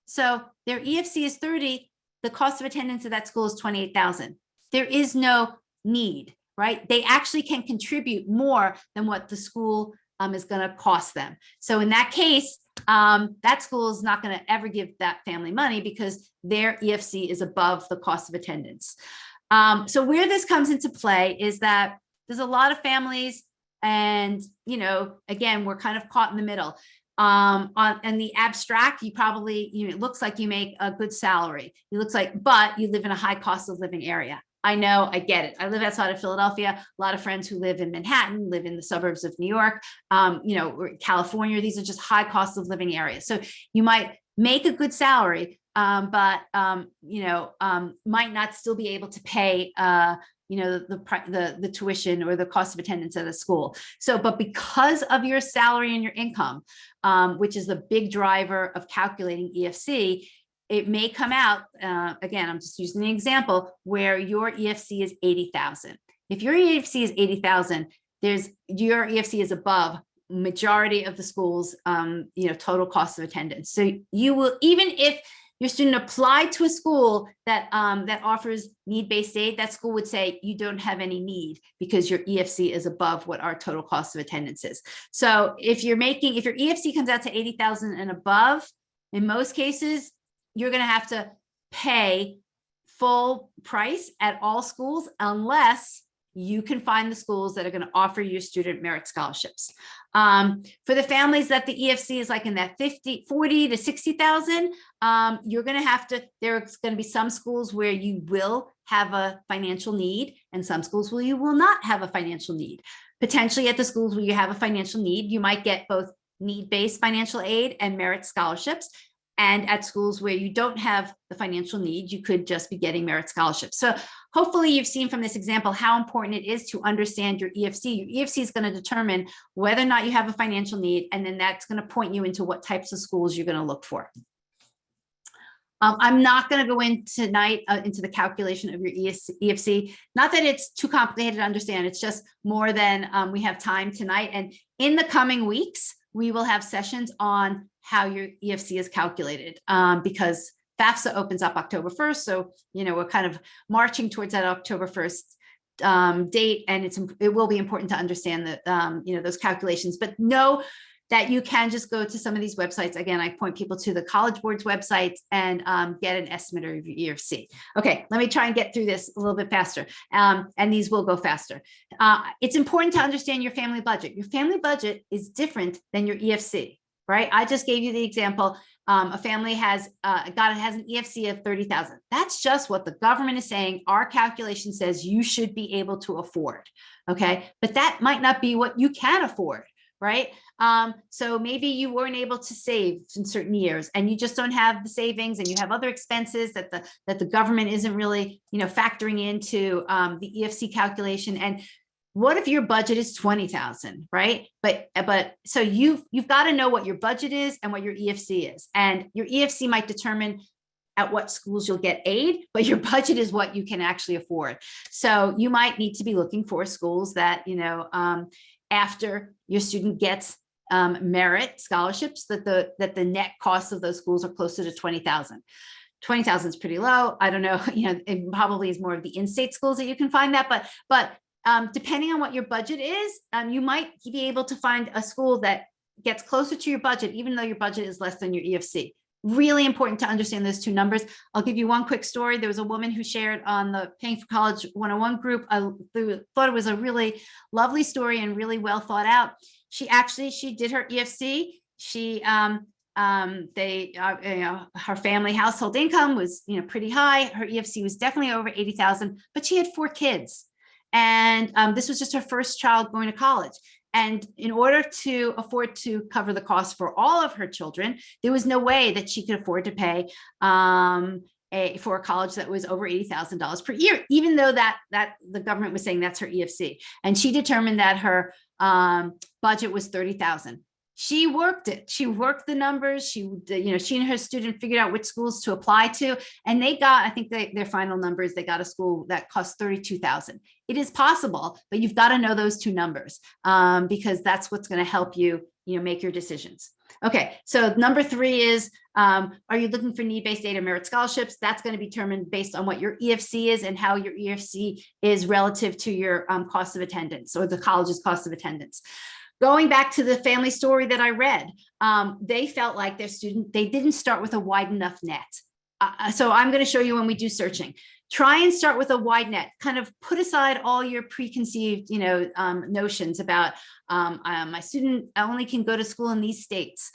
So their EFC is 30, the cost of attendance at that school is 28,000. There is no need, right? They actually can contribute more than what the school is going to cost them. So in that case, that school is not going to ever give that family money because their EFC is above the cost of attendance. So where this comes into play is that there's a lot of families and, you know, again, we're kind of caught in the middle. In the abstract, you probably, you know, it looks like you make a good salary. It looks like, but you live in a high cost of living area. I know, I get it. I live outside of Philadelphia. A lot of friends who live in Manhattan, live in the suburbs of New York, you know, or California. These are just high cost of living areas. So you might make a good salary, but you know, might not still be able to pay, you know, the tuition or the cost of attendance at a school. So, but because of your salary and your income, which is the big driver of calculating EFC, it may come out, again, I'm just using an example where your EFC is 80,000. If your EFC is 80,000, your EFC is above majority of the schools, you know, total cost of attendance. So you will, even if your student applied to a school that that offers need-based aid, that school would say you don't have any need because your EFC is above what our total cost of attendance is. So if your EFC comes out to 80,000 and above, in most cases, you're going to have to pay full price at all schools unless you can find the schools that are going to offer your student merit scholarships. For the families that the EFC is like in that 40 to 60,000, you're going to have to, there's going to be some schools where you will have a financial need and some schools where you will not have a financial need. Potentially at the schools where you have a financial need, you might get both need-based financial aid and merit scholarships. And at schools where you don't have the financial need, you could just be getting merit scholarships. So hopefully you've seen from this example how important it is to understand your EFC. Your EFC is going to determine whether or not you have a financial need, and then that's going to point you into what types of schools you're going to look for. I'm not going to go in tonight into the calculation of your EFC. Not that it's too complicated to understand. It's just more than we have time tonight. And in the coming weeks, we will have sessions on how your EFC is calculated because FAFSA opens up October 1st. So, you know, we're kind of marching towards that October 1st date, and it will be important to understand that, you know, those calculations, but know that you can just go to some of these websites. Again, I point people to the College Board's websites and get an estimate of your EFC. Okay, let me try and get through this a little bit faster. And these will go faster. It's important to understand your family budget. Your family budget is different than your EFC, right? I just gave you the example. A family has an EFC of 30,000. That's just what the government is saying. Our calculation says you should be able to afford, okay? But that might not be what you can afford, right? So maybe you weren't able to save in certain years and you just don't have the savings and you have other expenses that the government isn't really, you know, factoring into the EFC calculation. And what if your budget is 20,000, right? But so you've got to know what your budget is and what your EFC is. And your EFC might determine at what schools you'll get aid, but your budget is what you can actually afford. So you might need to be looking for schools that, you know, after your student gets merit scholarships, that the net cost of those schools are closer to 20,000. 20,000 is pretty low. I don't know, you know, it probably is more of the in-state schools that you can find that, but depending on what your budget is, you might be able to find a school that gets closer to your budget, even though your budget is less than your EFC. Really important to understand those two numbers. I'll give you one quick story. There was a woman who shared on the Paying for College 101 group. I thought it was a really lovely story and really well thought out. She did her EFC. She, you know, her family household income was, you know, pretty high. Her EFC was definitely over 80,000, but she had 4 kids. And this was just her first child going to college. And in order to afford to cover the cost for all of her children, there was no way that she could afford to pay for a college that was over $80,000 per year, even though that the government was saying that's her EFC. And she determined that her budget was 30,000. She worked it. She worked the numbers. She and her student figured out which schools to apply to, and they got, I think their final numbers, they got a school that cost 32,000. It is possible, but you've got to know those two numbers because that's what's going to help you, you know, make your decisions. Okay, so number 3 is, are you looking for need-based aid or merit scholarships? That's going to be determined based on what your EFC is and how your EFC is relative to your cost of attendance or the college's cost of attendance. Going back to the family story that I read, they felt like their student, they didn't start with a wide enough net. So I'm going to show you when we do searching. Try and start with a wide net, kind of put aside all your preconceived, you know, notions about my student only can go to school in these states.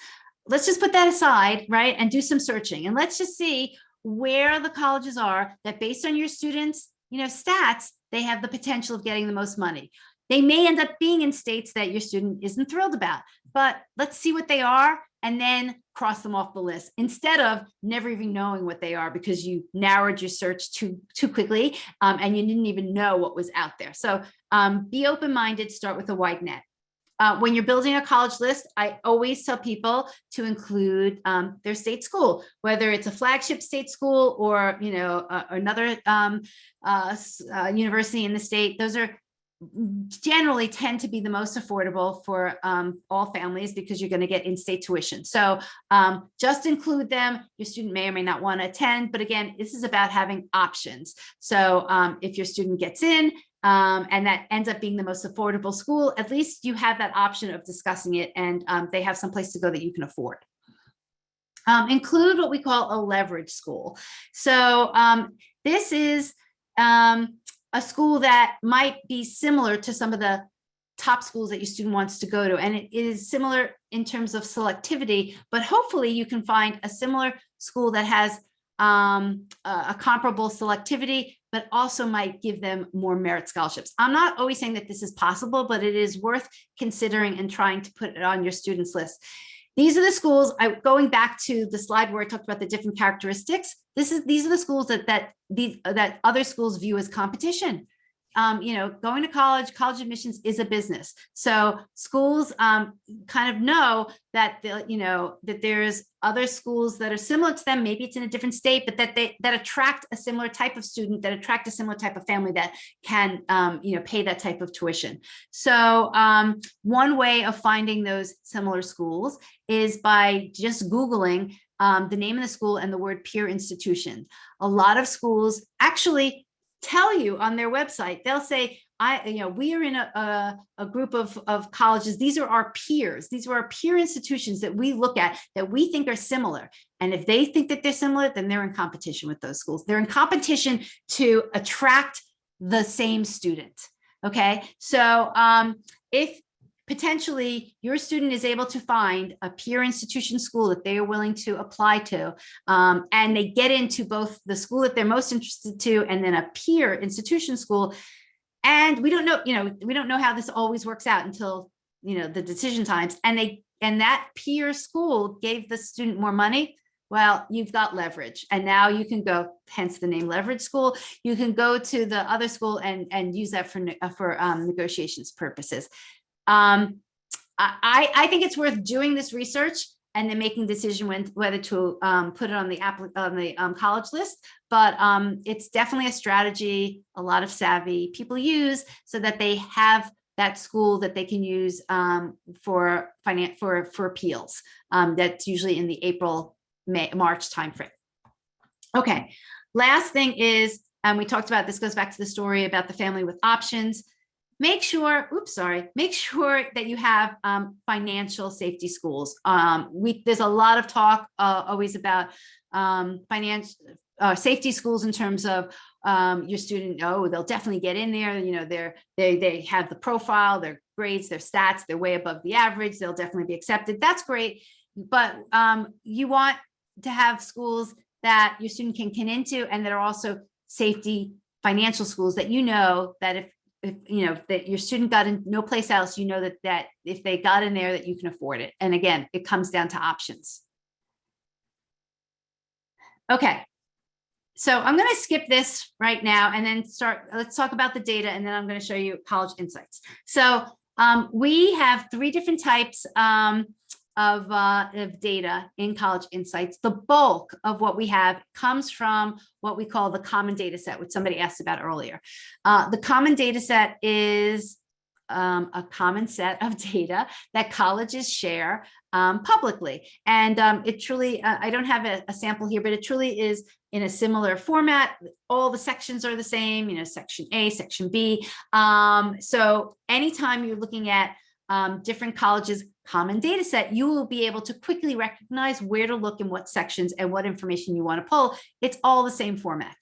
Let's just put that aside, right? And do some searching. And let's just see where the colleges are that based on your students, you know, stats, they have the potential of getting the most money. They may end up being in states that your student isn't thrilled about, but let's see what they are and then cross them off the list instead of never even knowing what they are because you narrowed your search too quickly and you didn't even know what was out there. So be open-minded, start with a wide net. When you're building a college list, I always tell people to include their state school, whether it's a flagship state school or, you know, another university in the state. Those are generally tend to be the most affordable for all families because you're going to get in-state tuition. So just include them. Your student may or may not want to attend, but again, this is about having options. So if your student gets in and that ends up being the most affordable school, at least you have that option of discussing it and they have some place to go that you can afford. Include what we call a leverage school. So this is a school that might be similar to some of the top schools that your student wants to go to. And it is similar in terms of selectivity, but hopefully you can find a similar school that has a comparable selectivity, but also might give them more merit scholarships. I'm not always saying that this is possible, but it is worth considering and trying to put it on your students list. These are the schools, going back to the slide where I talked about the different characteristics. These are the schools that other schools view as competition. Going to college admissions is a business. So schools kind of know that that there's other schools that are similar to them. Maybe it's in a different state, but that attract a similar type of student, that attract a similar type of family that can pay that type of tuition. So one way of finding those similar schools is by just Googling the name of the school and the word peer institution. A lot of schools actually tell you on their website. They'll say, we are in a group of colleges. These are our peers. These are our peer institutions that we look at that we think are similar. And if they think that they're similar, then they're in competition with those schools. They're in competition to attract the same student. Okay. So if potentially your student is able to find a peer institution school that they are willing to apply to, and they get into both the school that they're most interested to and then a peer institution school. And we don't know how this always works out until the decision times, and that peer school gave the student more money. Well, you've got leverage, and now you can go, hence the name leverage school. You can go to the other school and use that for negotiations purposes. I think it's worth doing this research and then making a decision whether to put it on the college list. But it's definitely a strategy a lot of savvy people use so that they have that school that they can use for appeals. That's usually in the March timeframe. Okay, last thing is, we talked about, this goes back to the story about the family with options. Make sure that you have financial safety schools. There's a lot of talk always about financial safety schools in terms of your student. Oh, they'll definitely get in there. They have the profile, their grades, their stats, they're way above the average. They'll definitely be accepted. That's great, but you want to have schools that your student can get into, and that are also safety financial schools that that if that your student got in no place else, that if they got in there, that you can afford it. And again, it comes down to options. Okay, so I'm going to skip this right now and then let's talk about the data, and then I'm going to show you college insights. So we have 3 different types of data in College Insights. The bulk of what we have comes from what we call the common data set, which somebody asked about earlier. The common data set is a common set of data that colleges share publicly. And it truly, I don't have a sample here, but it truly is in a similar format. All the sections are the same, section A, section B. So anytime you're looking at different colleges' common data set, you will be able to quickly recognize where to look in what sections and what information you want to pull. It's all the same format.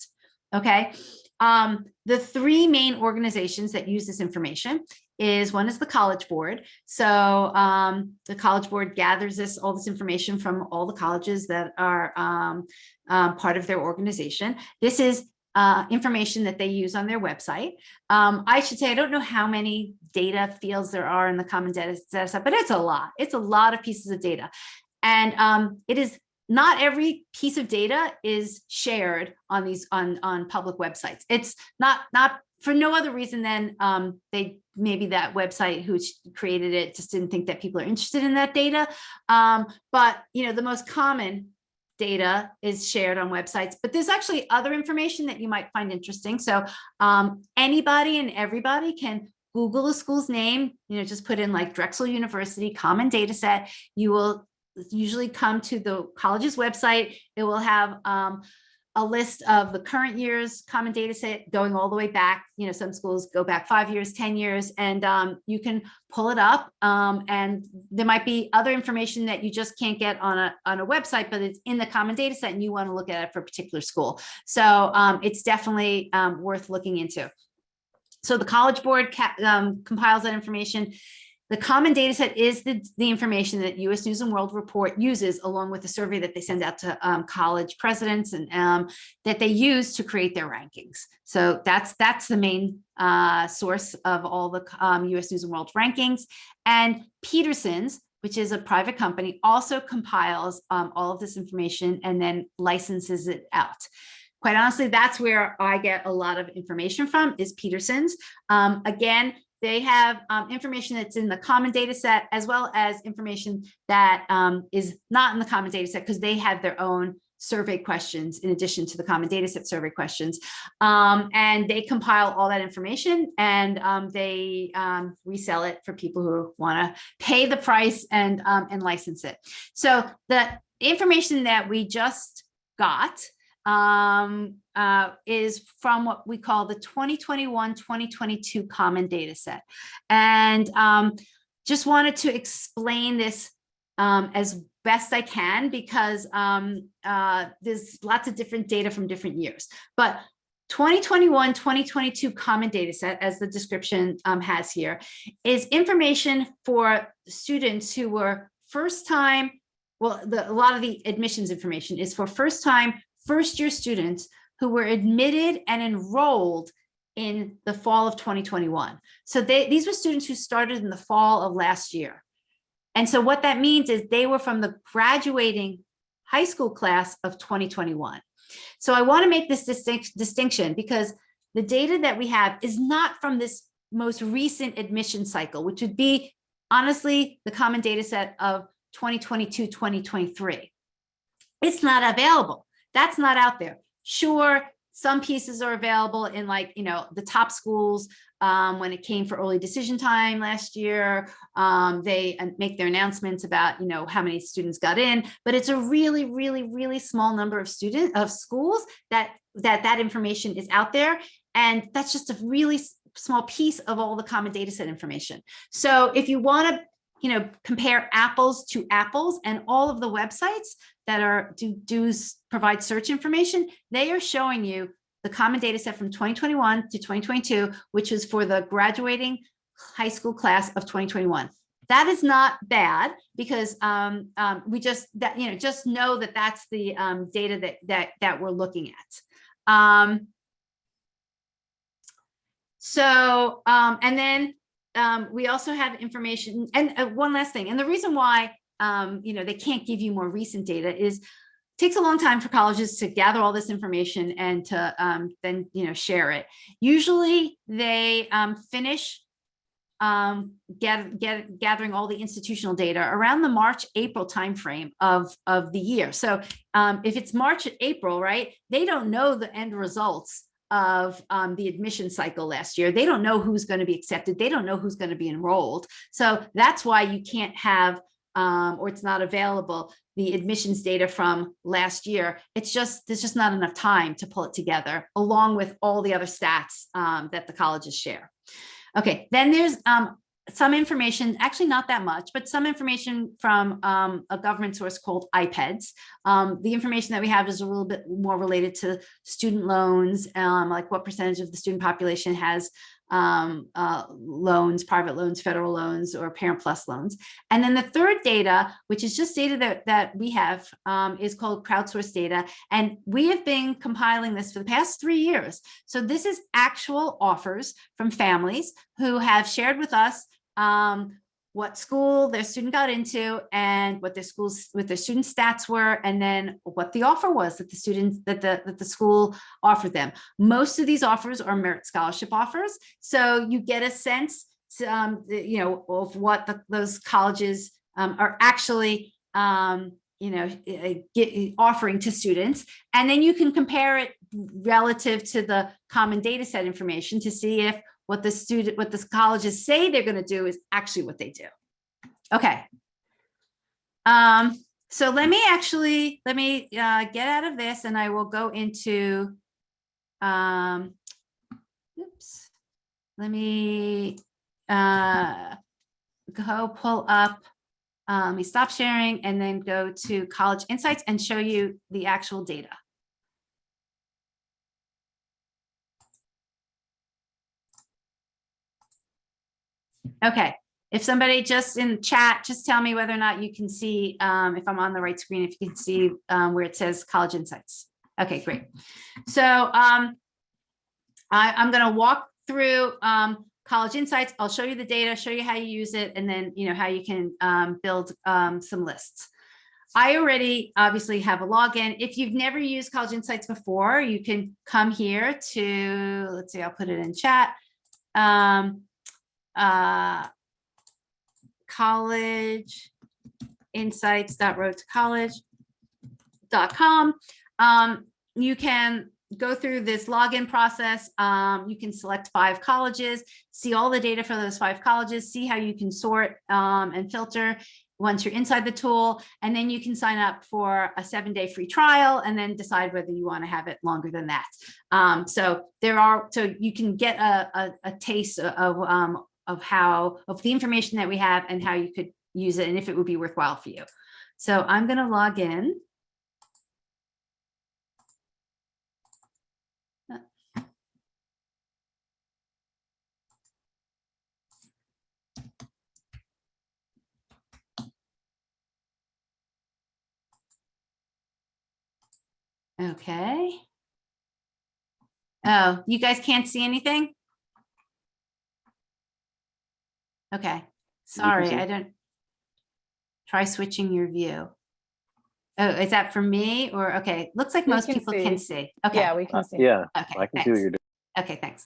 Okay. The 3 main organizations that use this information one is the College Board. So the College Board gathers all this information from all the colleges that are part of their organization. This is information that they use on their website. I should say, I don't know how many data fields there are in the common data set, but it's a lot. It's a lot of pieces of data. And it is not every piece of data is shared on on public websites. It's not for no other reason than maybe that website who created it just didn't think that people are interested in that data. But the most common data is shared on websites, but there's actually other information that you might find interesting. So anybody and everybody can Google a school's name, just put in like Drexel University common data set. You will usually come to the college's website. It will have a list of the current year's common data set going all the way back. Some schools go back 5 years, 10 years, and you can pull it up. And there might be other information that you just can't get on a website, but it's in the common data set and you want to look at it for a particular school. So it's definitely worth looking into. So the College Board compiles that information. The common data set is the information that US News and World Report uses, along with the survey that they send out to college presidents and that they use to create their rankings. So that's the main source of all the US News and World rankings. And Peterson's, which is a private company, also compiles all of this information and then licenses it out. Quite honestly, that's where I get a lot of information from, is Peterson's. Again, they have information that's in the common data set, as well as information that is not in the common data set, because they have their own survey questions in addition to the common data set survey questions. And they compile all that information, and they resell it for people who want to pay the price and license it. So the information that we just got is from what we call the 2021-2022 common data set. And just wanted to explain this as best I can, because there's lots of different data from different years. But 2021-2022 common data set, as the description has here, is information for students who were first time, well, a lot of the admissions information is for first time, first-year students who were admitted and enrolled in the fall of 2021. So these were students who started in the fall of last year. And so what that means is they were from the graduating high school class of 2021. So I want to make this distinction, because the data that we have is not from this most recent admission cycle, which would be, honestly, the common data set of 2022-2023. It's not available. That's not out there. Sure, some pieces are available in, like, the top schools. When it came for early decision time last year, they make their announcements about, how many students got in, but it's a really, really, really small number of schools that information is out there. And that's just a really small piece of all the common data set information. So if you want to, compare apples to apples, and all of the websites that do provide search information, they are showing you the common data set from 2021 to 2022, which is for the graduating high school class of 2021. That is not bad, because we just know that that's the data that we're looking at. And then we also have information, and one last thing, and the reason why they can't give you more recent data is it takes a long time for colleges to gather all this information and to then share it. Usually they finish gathering all the institutional data around the March-April timeframe of the year. So if it's March and April, right, they don't know the end results of the admission cycle last year. They don't know who's going to be accepted. They don't know who's going to be enrolled. So that's why you can't have, or it's not available, the admissions data from last year. There's just not enough time to pull it together, along with all the other stats that the colleges share. Okay, then there's some information, actually not that much, but some information from a government source called IPEDS. The information that we have is a little bit more related to student loans, like what percentage of the student population has loans, private loans, federal loans, or Parent Plus loans. And then the third data, which is just data that we have, is called crowdsourced data. And we have been compiling this for the past 3 years. So this is actual offers from families who have shared with us what school their student got into, and what their student stats were, and then what the offer was that the school offered them. Most of these offers are merit scholarship offers, so you get a sense of what those colleges are actually offering to students, and then you can compare it relative to the common data set information to see if what the colleges say they're going to do is actually what they do. Okay. So let me get out of this, and I will go into, oops, let me go pull up, let me stop sharing and then go to College Insights and show you the actual data. Okay. If somebody just in chat, just tell me whether or not you can see, if I'm on the right screen, if you can see where it says College Insights. Okay, great. So I'm going to walk through College Insights. I'll show you the data, show you how you use it, and then how you can build some lists. I already obviously have a login. If you've never used College Insights before, you can come here to, let's see, I'll put it in chat. collegeinsights.roadtocollege.com. You can go through this login process. You can select 5 colleges, see all the data for those 5 colleges, see how you can sort and filter once you're inside the tool, and then you can sign up for a 7-day free trial and then decide whether you want to have it longer than that. So you can get a taste of the information that we have and how you could use it and if it would be worthwhile for you. So I'm going to log in. Okay. Oh, you guys can't see anything? Okay. Sorry, I don't. Try switching your view. Oh, is that for me or okay? Looks like most people can see. Okay. Yeah, we can see. Yeah, Okay. I can see what you're doing. Okay, thanks.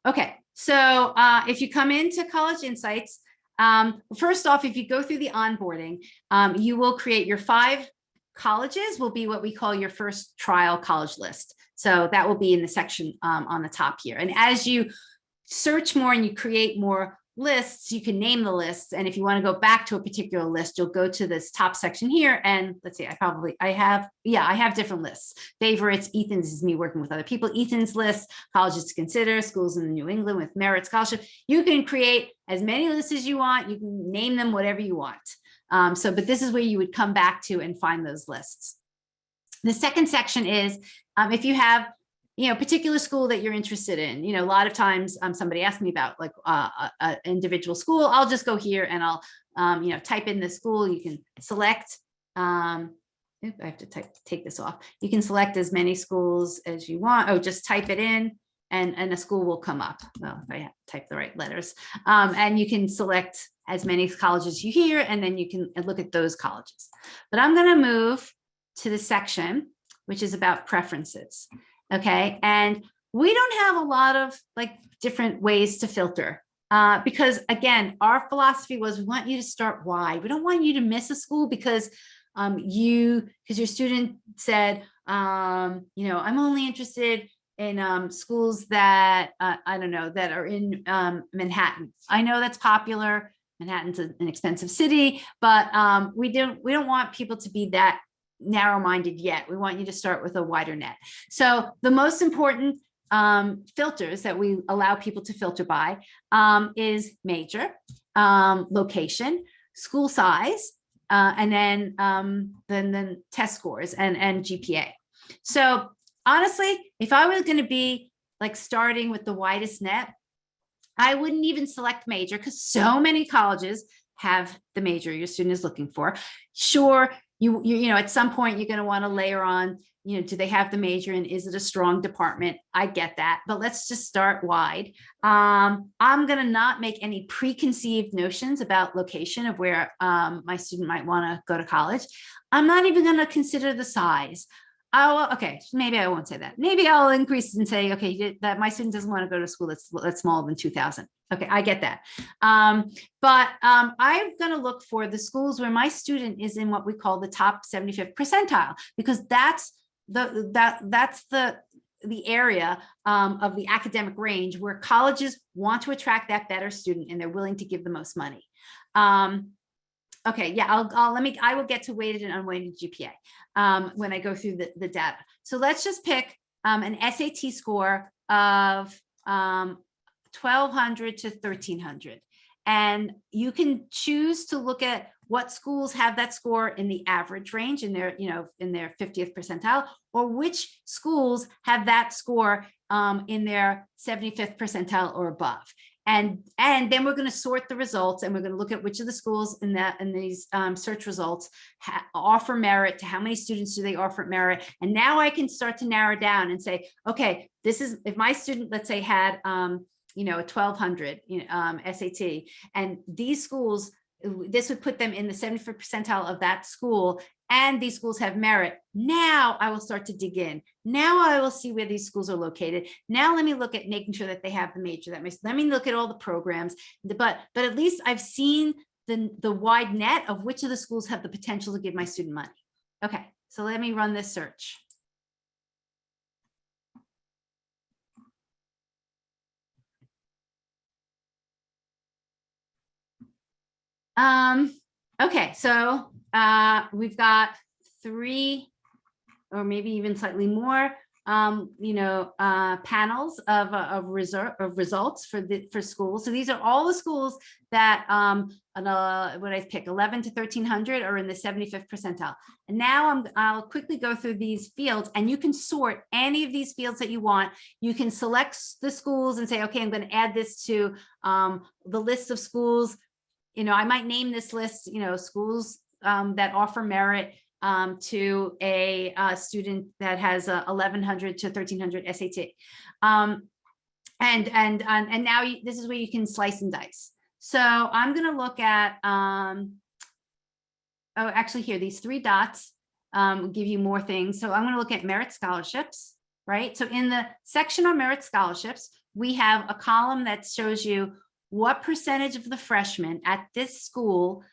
Okay, so if you come into College Insights, first off, if you go through the onboarding, you will create your 5 colleges will be what we call your first trial college list. So that will be in the section on the top here. And as you search more and you create more lists, you can name the lists. And if you want to go back to a particular list, you'll go to this top section here. And let's see, I have different lists. Favorites, Ethan's is me working with other people. Ethan's list, colleges to consider, schools in New England with merit scholarship. You can create as many lists as you want. You can name them whatever you want. But this is where you would come back to and find those lists. The second section is if you have particular school that you're interested in. A lot of times somebody asked me about like an individual school. I'll just go here and I'll type in the school. You can select. I have to take this off. You can select as many schools as you want. Oh, just type it in and a school will come up. Well, if I type the right letters. And you can select as many colleges you hear, and then you can look at those colleges. But I'm going to move to the section, which is about preferences. Okay. And we don't have a lot of like different ways to filter because again, our philosophy was we want you to start wide. We don't want you to miss a school because your student said, I'm only interested in schools that I don't know, that are in Manhattan. I know that's popular. Manhattan's an expensive city, but we don't want people to be that narrow-minded yet. We want you to start with a wider net. So the most important filters that we allow people to filter by is major, location, school size, and then test scores and GPA. So honestly, if I was going to be like starting with the widest net, I wouldn't even select major because so many colleges have the major your student is looking for. Sure, you at some point you're going to want to layer on, do they have the major and is it a strong department? I get that, but let's just start wide. I'm going to not make any preconceived notions about location of where my student might want to go to college. I'm not even going to consider the size. Okay, maybe I won't say that. Maybe I'll increase and say, okay, that my student doesn't want to go to school that's smaller than 2,000. Okay, I get that. But I'm going to look for the schools where my student is in what we call the top 75th percentile, because that's the area of the academic range where colleges want to attract that better student and they're willing to give the most money. Okay, yeah, I will get to weighted and unweighted GPA when I go through the data. So let's just pick an SAT score of 1,200 to 1,300. And you can choose to look at what schools have that score in the average range in their 50th percentile, or which schools have that score in their 75th percentile or above. And then we're going to sort the results, and we're going to look at which of the schools in these search results offer merit, to how many students do they offer merit. And now I can start to narrow down and say, okay, this is, if my student, let's say, had a 1200 SAT, and these schools, this would put them in the 75th percentile of that school, and these schools have merit. Now I will start to dig in. Now I will see where these schools are located. Now let me look at making sure that they have the major. Let me look at all the programs. But at least I've seen the wide net of which of the schools have the potential to give my student money. Okay, so let me run this search. Okay, so we've got 3 or maybe even slightly more, panels of results for schools. So these are all the schools that what I pick, 11 to 1300 are in the 75th percentile. And now I'll quickly go through these fields, and you can sort any of these fields that you want. You can select the schools and say, okay, I'm going to add this to the list of schools. I might name this list, schools that offer merit to a student that has a 1100 to 1300 SAT. And now this is where you can slice and dice. So I'm going to look at, actually here, these 3 dots give you more things. So I'm going to look at merit scholarships, right? So in the section on merit scholarships, we have a column that shows you what percentage of the freshmen at these schools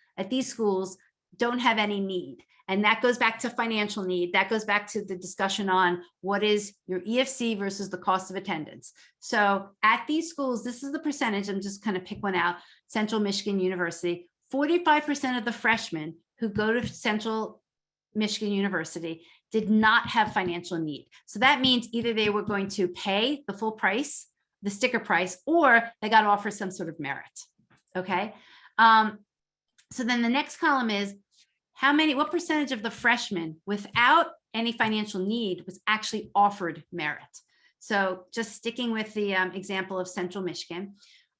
don't have any need. And that goes back to financial need. That goes back to the discussion on what is your EFC versus the cost of attendance. So at these schools, this is the percentage. I'm just kind of pick one out. Central Michigan University, 45% of the freshmen who go to Central Michigan University did not have financial need. So that means either they were going to pay the full price, the sticker price, or they got offered some sort of merit. Okay. So then the next column is what percentage of the freshmen without any financial need was actually offered merit. So just sticking with the example of Central Michigan,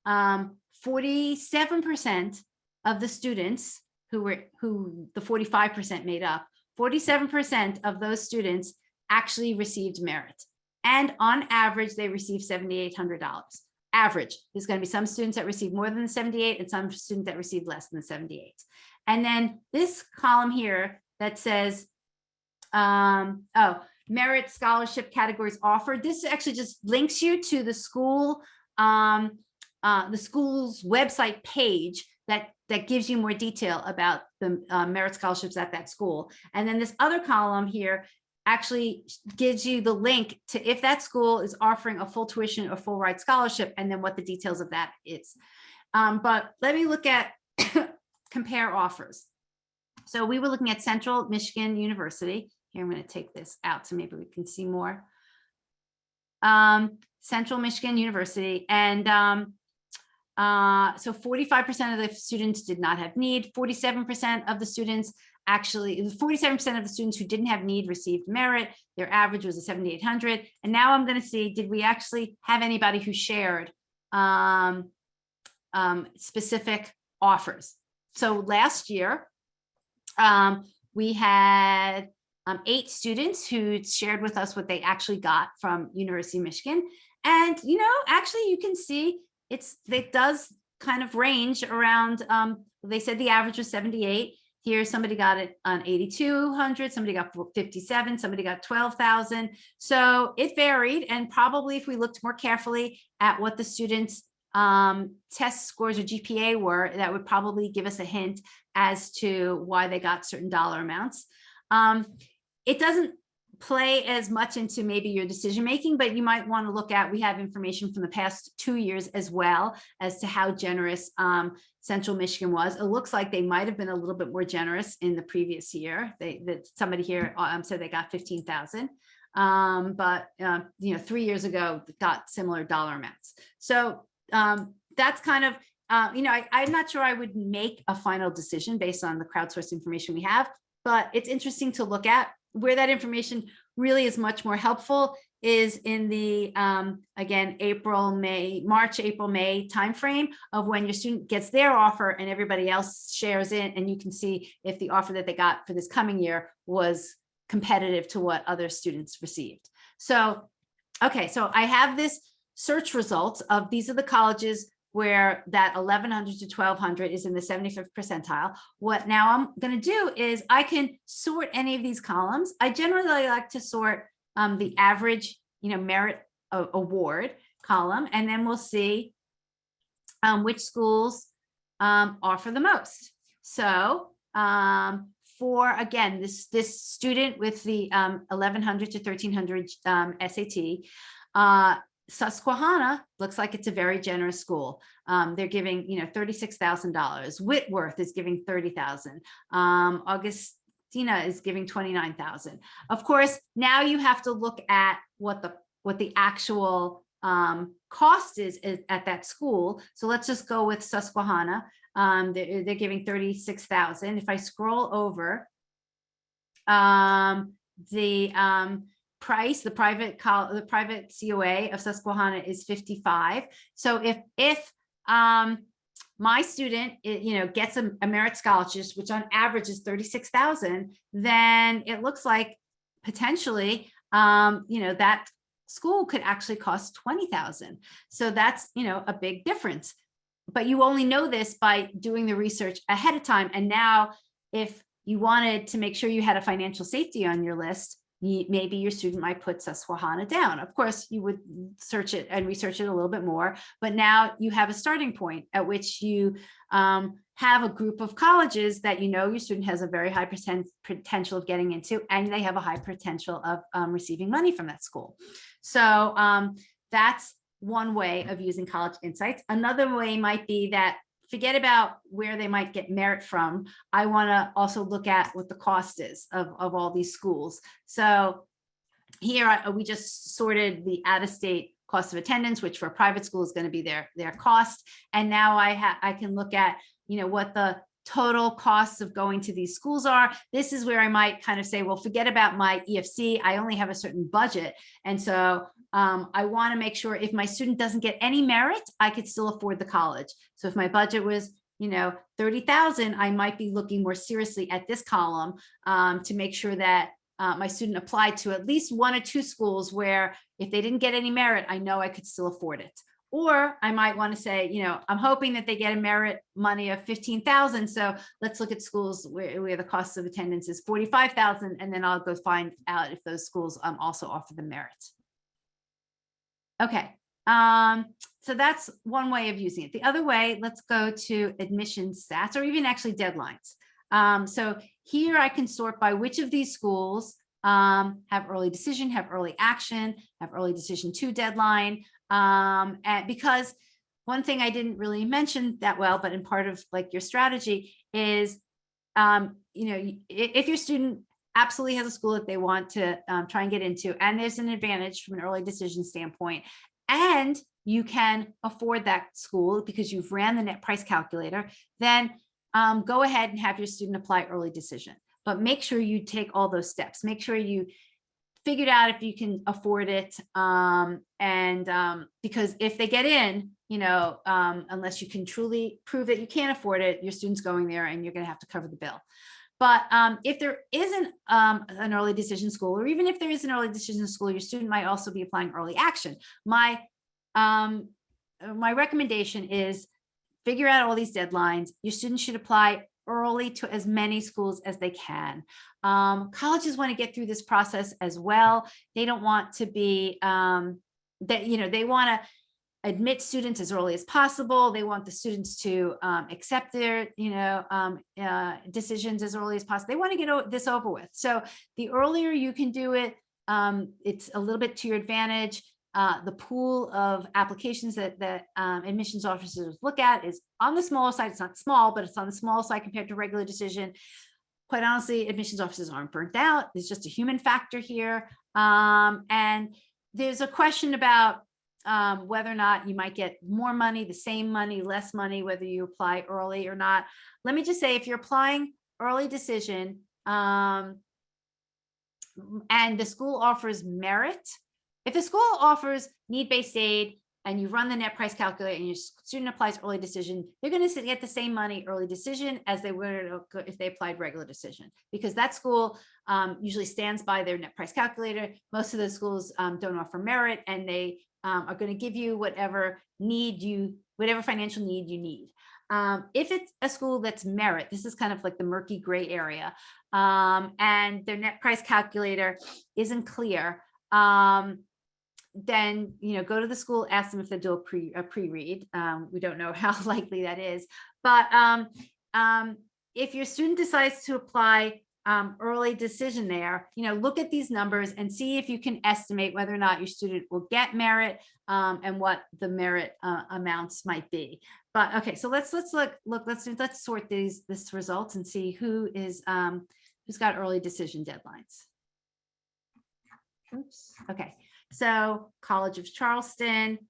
47% of the students who the 45% made up, 47% of those students actually received merit. And on average, they received $7,800. Average. There's going to be some students that receive more than the 78 and some students that receive less than the 78. And then this column here that says, merit scholarship categories offered. This actually just links you to the school's website page that gives you more detail about the merit scholarships at that school. And then this other column here actually gives you the link to if that school is offering a full tuition or full ride scholarship, and then what the details of that is. But let me look at compare offers. So we were looking at Central Michigan University. Here, I'm going to take this out so maybe we can see more. Central Michigan University. And so 45% of the students did not have need. 47% of the students actually, 47% of the students who didn't have need received merit. Their average was a 7,800. And now I'm going to see, did we actually have anybody who shared specific offers? So last year, we had 8 students who shared with us what they actually got from University of Michigan. And, actually you can see it does kind of range around, they said the average was 78. Here, somebody got it on 8,200, somebody got 57, somebody got 12,000. So it varied. And probably if we looked more carefully at what the students' test scores or GPA were, that would probably give us a hint as to why they got certain dollar amounts. It doesn't play as much into maybe your decision making, but you might want to look at, we have information from the past 2 years as well as to how generous Central Michigan was. It looks like they might have been a little bit more generous in the previous year. Somebody here said they got 15,000, but 3 years ago got similar dollar amounts. So that's kind of, I'm not sure I would make a final decision based on the crowdsourced information we have, but it's interesting to look at. Where that information really is much more helpful is in the, again, March, April, May timeframe of when your student gets their offer and everybody else shares in, and you can see if the offer that they got for this coming year was competitive to what other students received. So, okay, so I have this search results of these are the colleges where that 1100 to 1200 is in the 75th percentile. What now I'm going to do is I can sort any of these columns. I generally like to sort the average, merit award column, and then we'll see which schools offer the most. So for, again, this student with the 1100 to 1300 SAT, Susquehanna looks like it's a very generous school. They're giving, $36,000. Whitworth is giving $30,000. Augustina is giving $29,000. Of course, now you have to look at what the actual cost is at that school. So let's just go with Susquehanna. They're giving $36,000. If I scroll over, the price, the private COA of Susquehanna is 55. So if my student, gets a merit scholarship, which on average is 36,000, then it looks like potentially, that school could actually cost 20,000. So that's, a big difference. But you only know this by doing the research ahead of time. And now, if you wanted to make sure you had a financial safety on your list, maybe your student might put Susquehanna down. Of course, you would search it and research it a little bit more, but now you have a starting point at which you have a group of colleges that your student has a very high potential of getting into, and they have a high potential of receiving money from that school. So that's one way of using College Insights. Another way might be that forget about where they might get merit from. I want to also look at what the cost is of all these schools. So here we just sorted the out-of-state cost of attendance, which for a private school is going to be their cost. And now I can look at, what the total costs of going to these schools are. This is where I might kind of say, well, forget about my EFC. I only have a certain budget. And so I want to make sure if my student doesn't get any merit, I could still afford the college. So if my budget was, 30,000, I might be looking more seriously at this column to make sure that my student applied to at least one or two schools where if they didn't get any merit, I know I could still afford it. Or I might want to say, I'm hoping that they get a merit money of 15,000. So let's look at schools where the cost of attendance is 45,000, and then I'll go find out if those schools also offer the merit. Okay, so that's one way of using it. The other way, let's go to admission stats, or even actually deadlines. So here I can sort by which of these schools have early decision, have early action, have early decision to deadline. And because one thing I didn't really mention that well, but in part of like your strategy is, if your student absolutely has a school that they want to try and get into, and there's an advantage from an early decision standpoint, and you can afford that school because you've ran the net price calculator, then go ahead and have your student apply early decision. But make sure you take all those steps. Make sure you figured out if you can afford it. Because if they get in, unless you can truly prove that you can't afford it, your student's going there and you're going to have to cover the bill. But if there isn't an early decision school, or even if there is an early decision school, your student might also be applying early action. My recommendation is figure out all these deadlines. Your students should apply early to as many schools as they can. Colleges want to get through this process as well. They don't want to be they want to admit students as early as possible. They want the students to accept their decisions as early as possible. They want to get this over with. So the earlier you can do it, it's a little bit to your advantage. The pool of applications that admissions officers look at is on the smaller side. It's not small, but it's on the small side compared to regular decision. Quite honestly, admissions officers aren't burnt out. There's just a human factor here. And there's a question about whether or not you might get more money, the same money, less money, whether you apply early or not. Let me just say, if you're applying early decision and the school offers merit, if a school offers need-based aid and you run the net price calculator and your student applies early decision, they're going to get the same money early decision as they would if they applied regular decision, because that school usually stands by their net price calculator. Most of those schools don't offer merit, and they are going to give you whatever financial need you need. If it's a school that's merit, this is kind of like the murky gray area, and their net price calculator isn't clear, then, go to the school, ask them if they do a pre-read. We don't know how likely that is, but if your student decides to apply early decision there, look at these numbers and see if you can estimate whether or not your student will get merit, and what the merit amounts might be. But okay, so let's sort this results and see who's got early decision deadlines. Oops. Okay. So College of Charleston,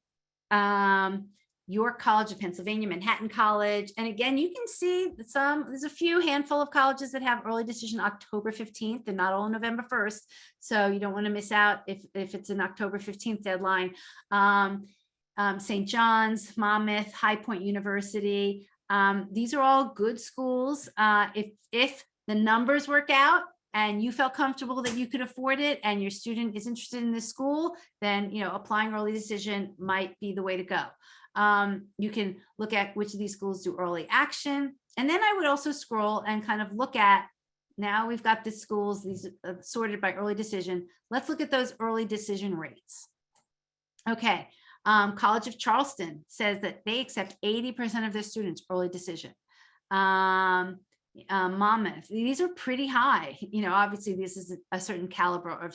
York College of Pennsylvania, Manhattan College. And again, you can see there's a handful of colleges that have early decision October 15th. They're not all November 1st. So you don't want to miss out if it's an October 15th deadline. St. John's, Monmouth, High Point University. These are all good schools. If the numbers work out, and you felt comfortable that you could afford it, and your student is interested in this school, then applying early decision might be the way to go. You can look at which of these schools do early action, and then I would also scroll and kind of look at, now we've got the schools, these sorted by early decision. Let's look at those early decision rates. Okay, College of Charleston says that they accept 80% of their students early decision. Monmouth, these are pretty high. Obviously this is a certain caliber of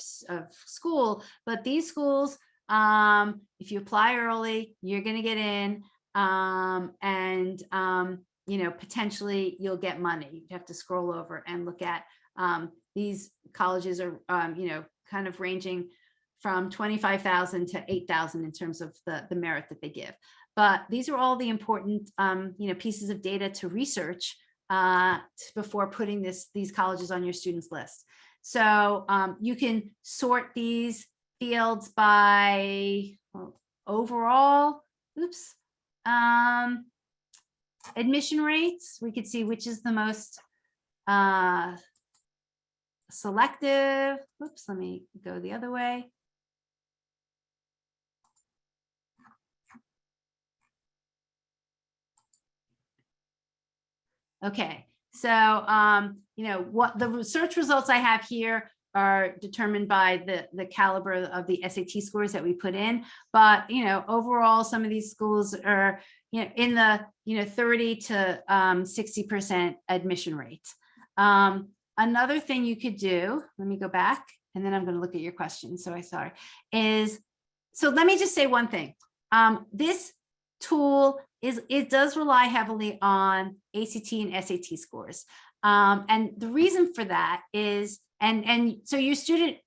school, but these schools, if you apply early, you're going to get in, and potentially you'll get money. You have to scroll over and look at these colleges are kind of ranging from 25,000 to 8,000 in terms of the merit that they give. But these are all the important pieces of data to research before putting these colleges on your students list. So you can sort these fields by overall, admission rates. We could see which is the most selective. Oops, let me go the other way. Okay, so what the research results I have here are determined by the caliber of the SAT scores that we put in, but overall some of these schools are in the 30 to 60% admission rate. Another thing you could do, let me go back, and then I'm going to look at your questions. So so let me just say one thing. This tool it does rely heavily on ACT and SAT scores. And the reason for that is, and so your student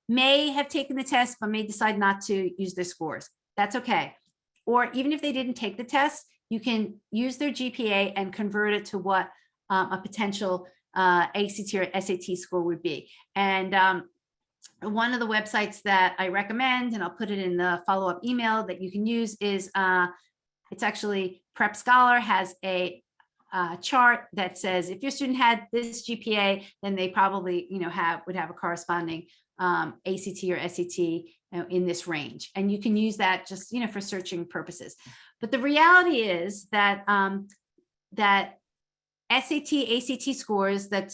may have taken the test, but may decide not to use their scores. That's okay. Or even if they didn't take the test, you can use their GPA and convert it to what a potential ACT or SAT score would be. And one of the websites that I recommend, and I'll put it in the follow-up email that you can use, is it's actually Prep Scholar has a chart that says if your student had this GPA, then they probably would have a corresponding ACT or SAT in this range, and you can use that just for searching purposes. But the reality is that that SAT, ACT scores that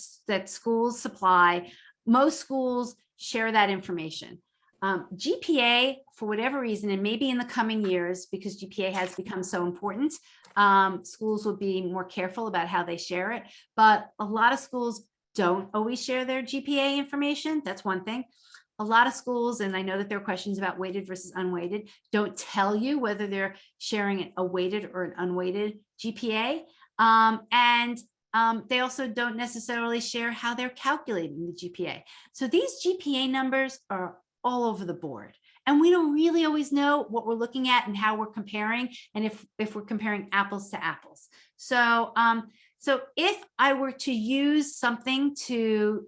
schools supply, most schools share that information. GPA, for whatever reason, and maybe in the coming years, because GPA has become so important, schools will be more careful about how they share it. But a lot of schools don't always share their GPA information. That's one thing. A lot of schools, and I know that there are questions about weighted versus unweighted, don't tell you whether they're sharing a weighted or an unweighted GPA. They also don't necessarily share how they're calculating the GPA. So these GPA numbers are all over the board, and we don't really always know what we're looking at and how we're comparing, and if we're comparing apples to apples. So so if I were to use something to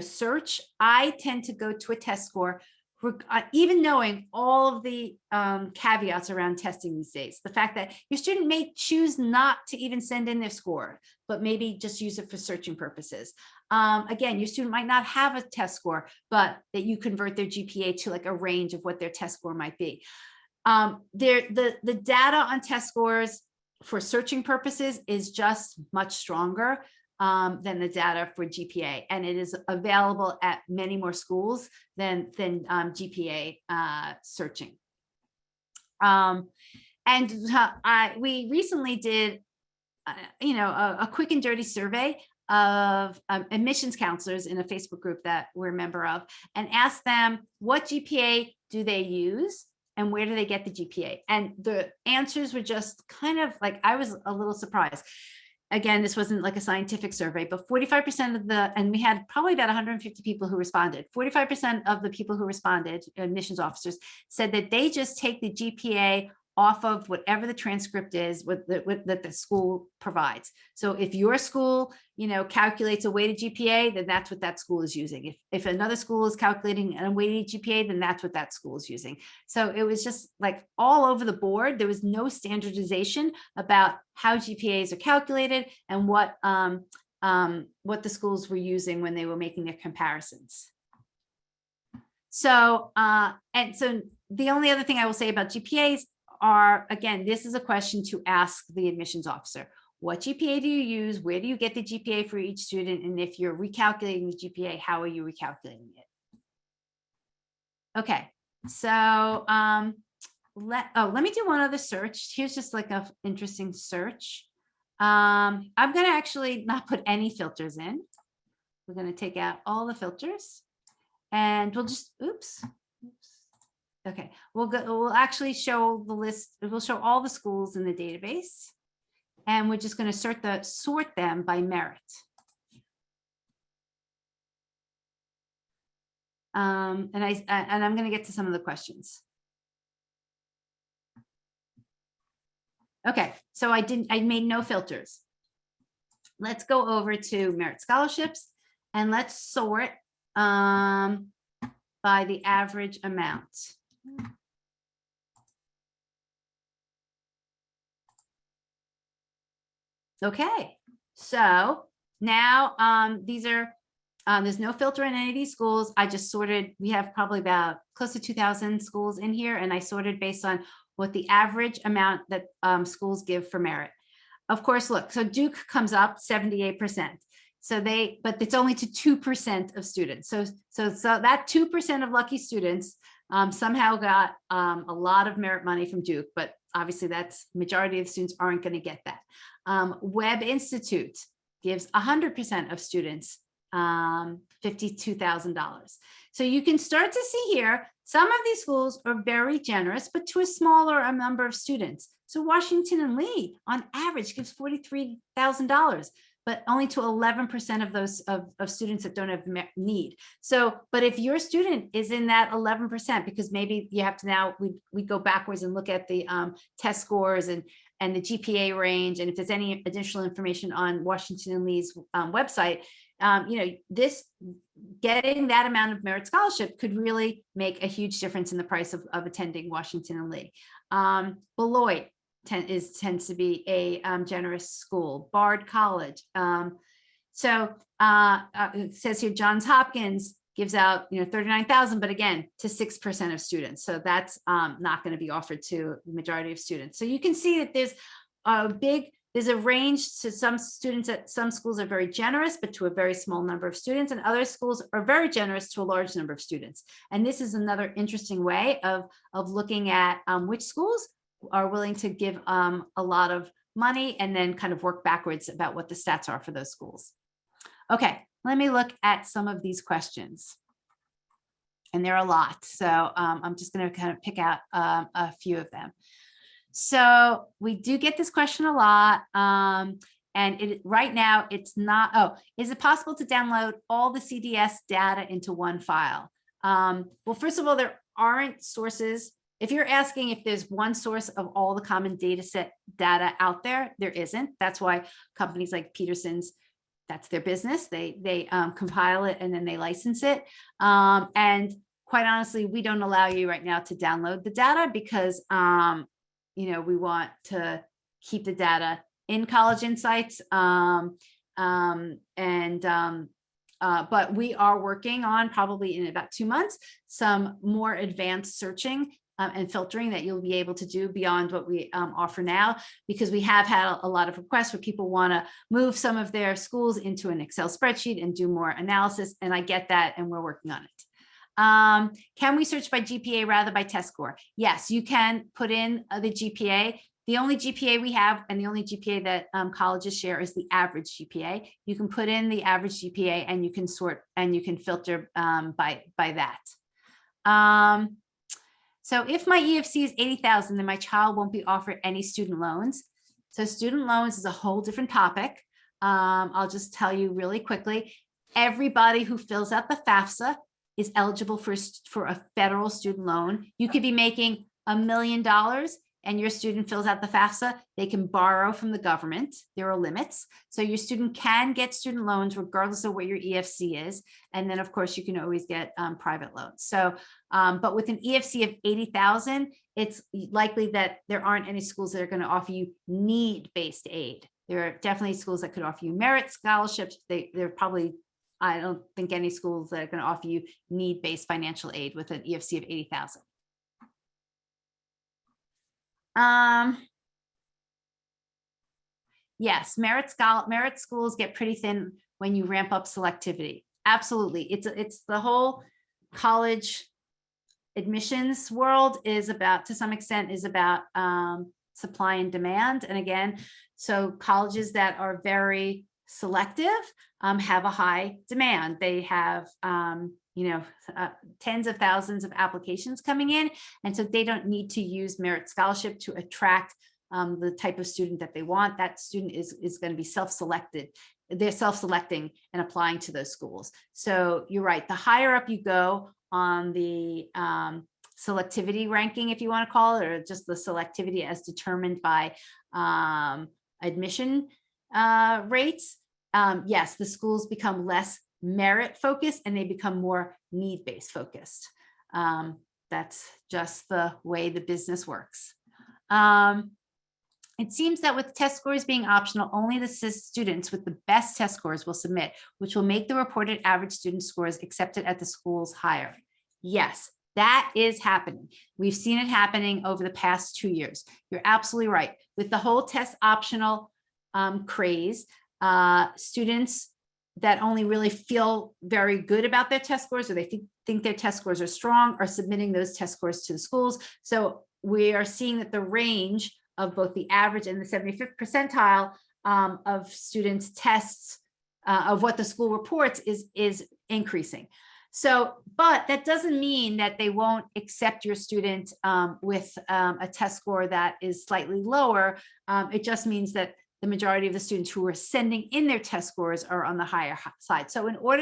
search, I tend to go to a test score even knowing all of the caveats around testing these days, the fact that your student may choose not to even send in their score, but maybe just use it for searching purposes. Again, your student might not have a test score, but that you convert their GPA to like a range of what their test score might be. The data on test scores for searching purposes is just much stronger than the data for GPA, and it is available at many more schools than GPA searching. We recently did, a quick and dirty survey of admissions counselors in a Facebook group that we're a member of, and asked them what GPA do they use and where do they get the GPA? And the answers were just kind of like, I was a little surprised. Again, this wasn't like a scientific survey, but 45% of and we had probably about 150 people who responded. 45% of the people who responded, admissions officers, said that they just take the GPA off of whatever the transcript is that the school provides. So if your school, calculates a weighted GPA, then that's what that school is using. If another school is calculating an unweighted GPA, then that's what that school is using. So it was just like all over the board. There was no standardization about how GPAs are calculated and what the schools were using when they were making their comparisons. So the only other thing I will say about GPAs are, again, this is a question to ask the admissions officer. What GPA do you use? Where do you get the GPA for each student? And if you're recalculating the GPA, how are you recalculating it? Okay, so let me do one other search. Here's just like an interesting search. I'm going to actually not put any filters in. We're going to take out all the filters, and we'll just, oops. Okay, we'll actually show the list. We'll show all the schools in the database, and we're just going to sort them by merit. And I'm going to get to some of the questions. Okay, so I made no filters. Let's go over to merit scholarships, and let's sort by the average amount. Okay, so now these are, there's no filter in any of these schools. I just sorted, we have probably about close to 2,000 schools in here, and I sorted based on what the average amount that schools give for merit. Of course, look, so Duke comes up 78%. But it's only to 2% of students. So that 2% of lucky students somehow got a lot of merit money from Duke, but obviously that's majority of students aren't going to get that. Webb Institute gives 100% of students $52,000. So you can start to see here, some of these schools are very generous, but to a smaller number of students. So Washington and Lee on average gives $43,000. But only to 11% of those of students that don't have need. So, but if your student is in that 11%, because maybe you have to now, we go backwards and look at the test scores and the GPA range, and if there's any additional information on Washington and Lee's website, this getting that amount of merit scholarship could really make a huge difference in the price of attending Washington and Lee. Beloit tends to be a generous school. Bard College. It says here Johns Hopkins gives out 39,000, but again to 6% of students. So that's not going to be offered to the majority of students. So you can see that there's a range to some students. At some schools are very generous, but to a very small number of students, and other schools are very generous to a large number of students. And this is another interesting way of looking at which schools are willing to give a lot of money, and then kind of work backwards about what the stats are for those schools. Okay, let me look at some of these questions. And there are a lot. So I'm just going to kind of pick out a few of them. So we do get this question a lot. And right now it's not, is it possible to download all the CDS data into one file? Well, first of all, there aren't sources. If you're asking if there's one source of all the common data set data out there, there isn't. That's why companies like Peterson's, that's their business. They compile it and then they license it. And quite honestly, we don't allow you right now to download the data because, you know, we want to keep the data in College Insights. But we are working on, probably in about 2 months, some more advanced searching and filtering that you'll be able to do beyond what we offer now, because we have had a lot of requests where people want to move some of their schools into an Excel spreadsheet and do more analysis. And I get that, and we're working on it. Can we search by GPA rather by test score? Yes, you can put in the GPA. The only GPA we have, and the only GPA that colleges share, is the average GPA. You can put in the average GPA and you can sort and you can filter by that. So if my EFC is 80,000, then my child won't be offered any student loans. So student loans is a whole different topic. I'll just tell you really quickly. Everybody who fills out the FAFSA is eligible for a federal student loan. You could be making $1 million and your student fills out the FAFSA, they can borrow from the government. There are limits. So your student can get student loans regardless of what your EFC is. And then of course you can always get private loans. So, but with an EFC of 80,000, it's likely that there aren't any schools that are going to offer you need-based aid. There are definitely schools that could offer you merit scholarships. They're probably, I don't think any schools that are going to offer you need-based financial aid with an EFC of 80,000. Yes, merit schools get pretty thin when you ramp up selectivity. Absolutely. It's the whole college admissions world is about, to some extent, is about supply and demand. And again, so colleges that are very selective have a high demand. They have tens of thousands of applications coming in. And so they don't need to use merit scholarship to attract the type of student that they want. That student is going to be self-selected. They're self-selecting and applying to those schools. So you're right. The higher up you go on the selectivity ranking, if you want to call it, or just the selectivity as determined by admission rates, yes, the schools become less merit focused and they become more need-based focused. That's just the way the business works. It seems that with test scores being optional, only the students with the best test scores will submit, which will make the reported average student scores accepted at the schools higher. Yes, that is happening. We've seen it happening over the past 2 years. You're absolutely right. With the whole test optional craze, students that only really feel very good about their test scores, or they think their test scores are strong, are submitting those test scores to the schools. So we are seeing that the range of both the average and the 75th percentile of students' tests of what the school reports is increasing. So, but that doesn't mean that they won't accept your student with a test score that is slightly lower. It just means that the majority of the students who are sending in their test scores are on the higher side. So what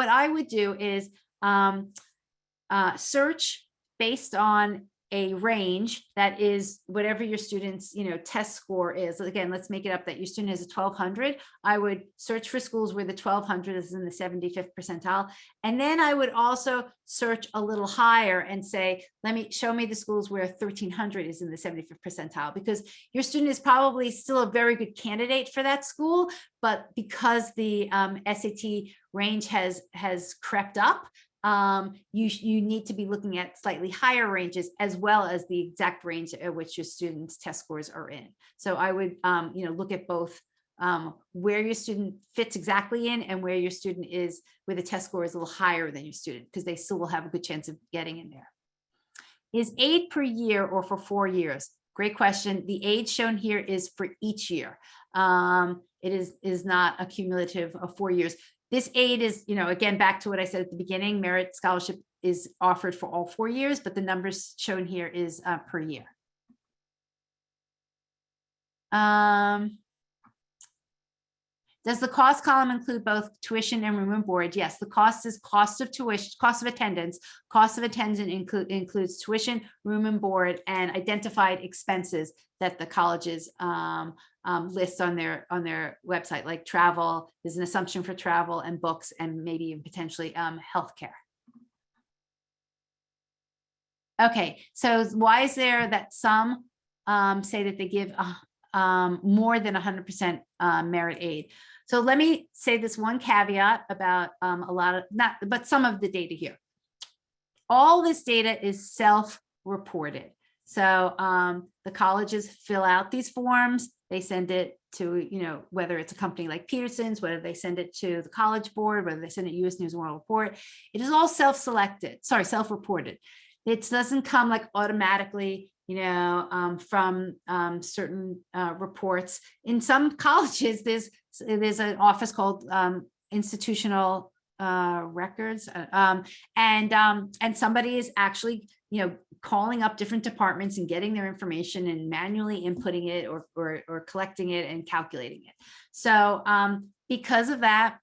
I would do is search based on a range that is whatever your student's test score is. Again, let's make it up that your student has a 1200. I would search for schools where the 1200 is in the 75th percentile. And then I would also search a little higher and say, show me the schools where 1300 is in the 75th percentile, because your student is probably still a very good candidate for that school, but because the SAT range has crept up, you need to be looking at slightly higher ranges as well as the exact range at which your students' test scores are in. So I would, look at both where your student fits exactly in and where your student is, where the test score is a little higher than your student, because they still will have a good chance of getting in there. Is aid per year or for 4 years? Great question. The aid shown here is for each year. It is not a cumulative of 4 years. This aid is, again, back to what I said at the beginning, merit scholarship is offered for all 4 years, but the numbers shown here is per year. Does the cost column include both tuition and room and board? Yes, the cost is cost of tuition, cost of attendance. Cost of attendance includes tuition, room and board, and identified expenses that the colleges list on their website, like travel. There's an assumption for travel and books and maybe potentially healthcare. Okay, so why is there that some say that they give more than 100% merit aid? So let me say this one caveat about a lot of, not, but some of the data here. All this data is self-reported. So the colleges fill out these forms, they send it to, you know, whether it's a company like Peterson's, whether they send it to the College Board, whether they send it US News and World Report, it is all self-reported. It doesn't come like automatically, you know, from certain reports. In some colleges, there's an office called institutional records, and somebody is actually, you know, calling up different departments and getting their information and manually inputting it or collecting it and calculating it. So because of that,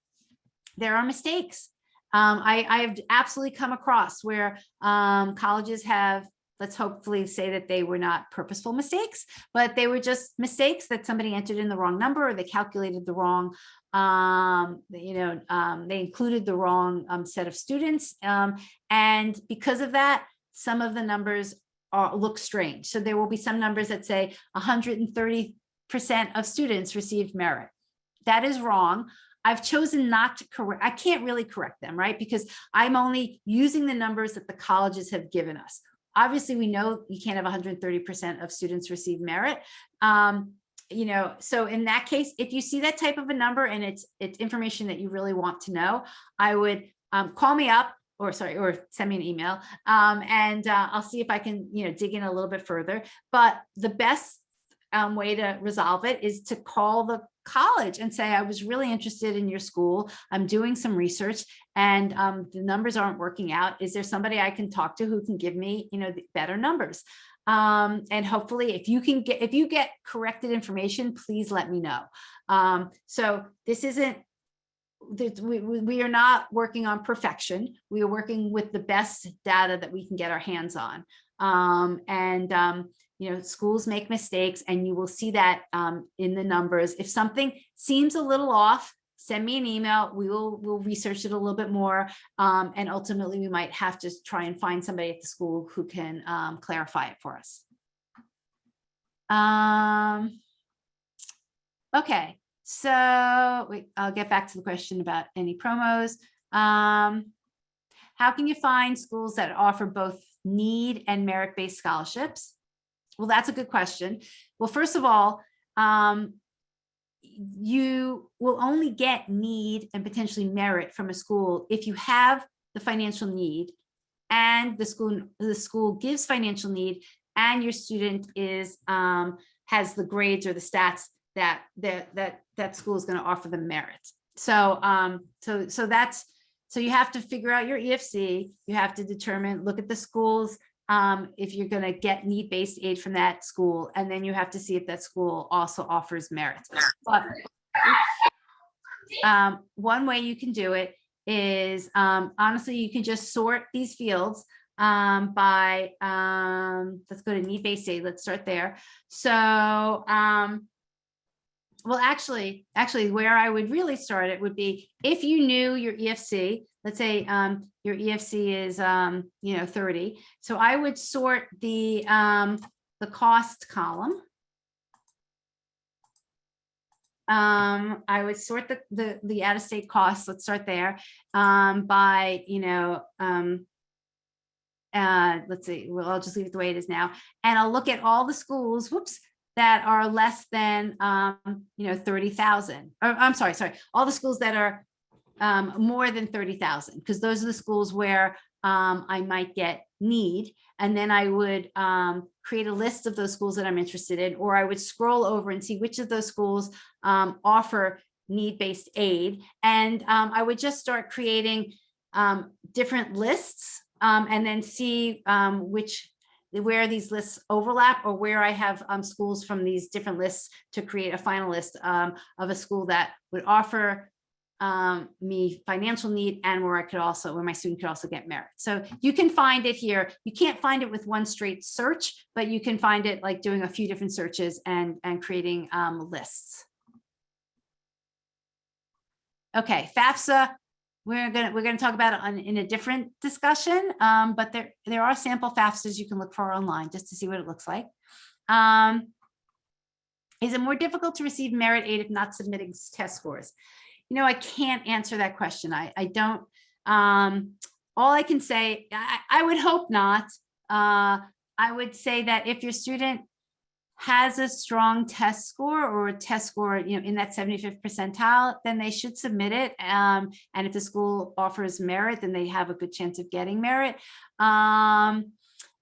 there are mistakes. I've absolutely come across where colleges have, let's hopefully say that they were not purposeful mistakes, but they were just mistakes that somebody entered in the wrong number, or they calculated the wrong, they included the wrong set of students. And because of that, some of the numbers look strange. So there will be some numbers that say 130% of students received merit. That is wrong. I've chosen not to correct. I can't really correct them, right? Because I'm only using the numbers that the colleges have given us. Obviously, we know you can't have 130% of students receive merit. You know, so in that case, if you see that type of a number and it's information that you really want to know, I would call me up or send me an email, and I'll see if I can, you know, dig in a little bit further. But the best way to resolve it is to call the college and say, I was really interested in your school. I'm doing some research and the numbers aren't working out. Is there somebody I can talk to who can give me, you know, the better numbers? And hopefully if you get corrected information, please let me know. So this isn't, we are not working on perfection. We are working with the best data that we can get our hands on. You know, schools make mistakes, and you will see that in the numbers. If something seems a little off, send me an email. We'll research it a little bit more. And ultimately, we might have to try and find somebody at the school who can clarify it for us. Okay, so I'll get back to the question about any promos. How can you find schools that offer both need and merit-based scholarships? Well, that's a good question. Well, first of all, you will only get need and potentially merit from a school if you have the financial need and the school gives financial need and your student is has the grades or the stats that school is going to offer them merit. So so you have to figure out your EFC. You have to determine, look at the schools if you're going to get need-based aid from that school, and then you have to see if that school also offers merit. But one way you can do it is honestly, you can just sort these fields by let's go to need-based aid. Let's start there. So well, actually, where I would really start it would be if you knew your EFC. Let's say your EFC is 30. So I would sort the cost column. I would sort the out-of-state costs. Let's start there by let's see. Well, I'll just leave it the way it is now, and I'll look at all the schools. Whoops. That are less than 30,000, or I'm sorry, all the schools that are more than 30,000, because those are the schools where I might get need, and then I would create a list of those schools that I'm interested in, or I would scroll over and see which of those schools offer need-based aid, and I would just start creating different lists and then see where these lists overlap, or where I have schools from these different lists to create a final list of a school that would offer me financial need, and where my student could also get merit. So you can find it here. You can't find it with one straight search, but you can find it like doing a few different searches and creating lists. Okay, FAFSA. we're gonna talk about it in a different discussion, but there are sample FAFSAs you can look for online just to see what it looks like. Is it more difficult to receive merit aid if not submitting test scores? You know, I can't answer that question. I don't. All I can say, I would hope not. I would say that if your student has a strong test score or a test score, you know, in that 75th percentile, then they should submit it. And if the school offers merit, then they have a good chance of getting merit.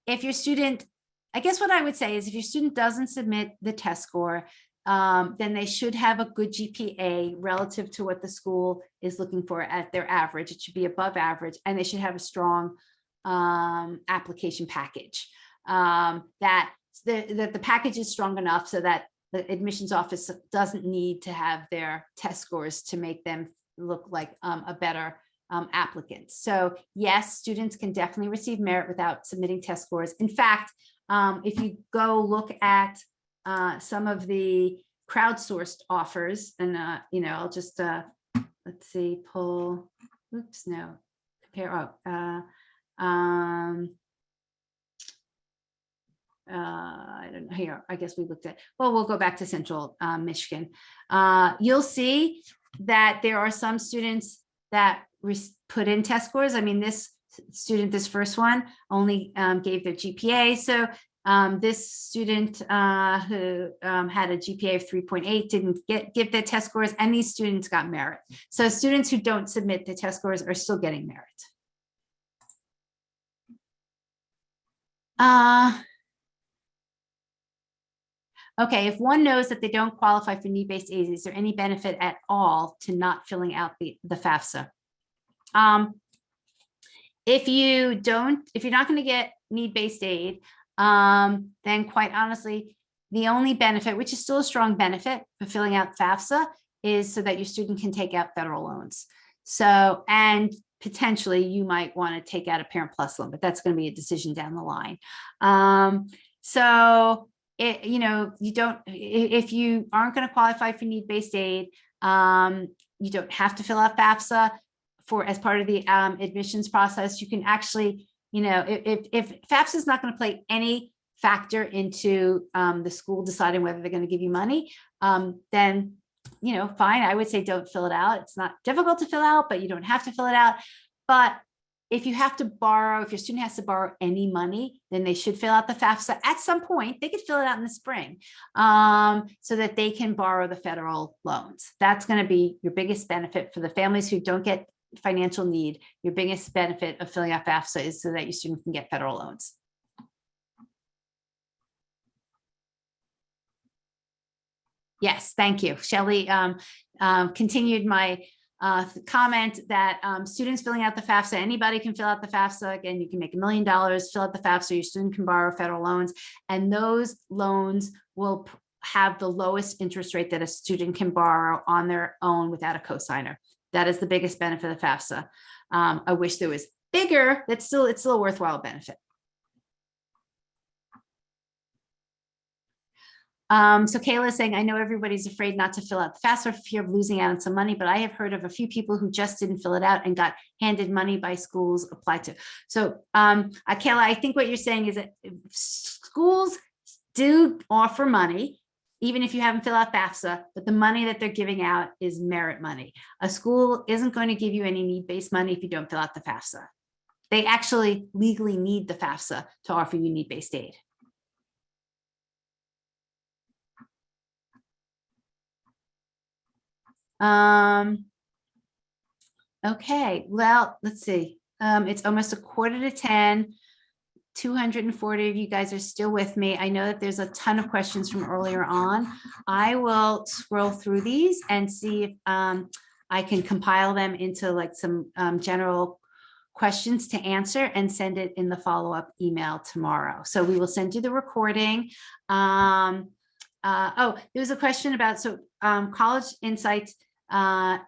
If your student, I guess what I would say is if your student doesn't submit the test score, then they should have a good GPA relative to what the school is looking for at their average. It should be above average, and they should have a strong application package. That the package is strong enough so that the admissions office doesn't need to have their test scores to make them look like a better applicant. So yes, students can definitely receive merit without submitting test scores. In fact, if you go look at some of the crowdsourced offers, and you know, I'll just let's see, pull. Oops, no, compare. I don't know here. I guess we looked at, well, we'll go back to Central Michigan. You'll see that there are some students that put in test scores. I mean, this student, this first one only gave their GPA. So this student who had a GPA of 3.8 didn't give their test scores, and these students got merit. So students who don't submit the test scores are still getting merit. Okay, if one knows that they don't qualify for need-based aid, is there any benefit at all to not filling out the FAFSA? If you're not going to get need-based aid, then quite honestly, the only benefit, which is still a strong benefit for filling out FAFSA, is so that your student can take out federal loans. So, and potentially you might want to take out a Parent Plus loan, but that's going to be a decision down the line. You know, if you aren't going to qualify for need-based aid, you don't have to fill out FAFSA as part of the admissions process. You can actually, you know, if FAFSA is not going to play any factor into the school deciding whether they're going to give you money, then, you know, fine. I would say don't fill it out. It's not difficult to fill out, but you don't have to fill it out. But if you have to borrow, if your student has to borrow any money, then they should fill out the FAFSA at some point. They could fill it out in the spring so that they can borrow the federal loans. That's going to be your biggest benefit for the families who don't get financial need. Your biggest benefit of filling out FAFSA is so that your student can get federal loans. Yes, thank you. Shelley continued my comment that students filling out the FAFSA, anybody can fill out the FAFSA. Again, you can make $1 million, fill out the FAFSA, your student can borrow federal loans, and those loans will have the lowest interest rate that a student can borrow on their own without a cosigner. That is the biggest benefit of FAFSA. I wish there was bigger, it's still a worthwhile benefit. So Kayla is saying, I know everybody's afraid not to fill out the FAFSA for fear of losing out on some money, but I have heard of a few people who just didn't fill it out and got handed money by schools applied to. So Kayla, I think what you're saying is that schools do offer money, even if you haven't filled out FAFSA, but the money that they're giving out is merit money. A school isn't going to give you any need-based money if you don't fill out the FAFSA. They actually legally need the FAFSA to offer you need-based aid. Okay, well, let's see. It's almost 9:45. 240 of you guys are still with me. I know that there's a ton of questions from earlier on. I will scroll through these and see if I can compile them into like some general questions to answer and send it in the follow-up email tomorrow. So we will send you the recording. Oh, there was a question about, College Insights,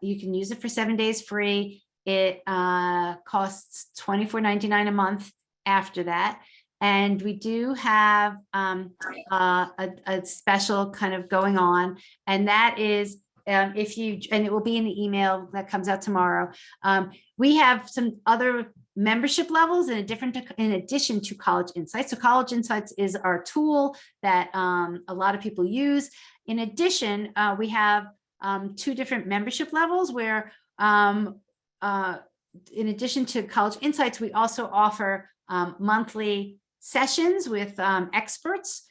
you can use it for 7 days free. It costs $24.99 a month after that. And we do have a special kind of going on, and that is if you, and it will be in the email that comes out tomorrow. We have some other membership levels in addition to College Insights. So College Insights is our tool that a lot of people use. In addition, we have 2 different membership levels where in addition to College Insights, we also offer monthly sessions with experts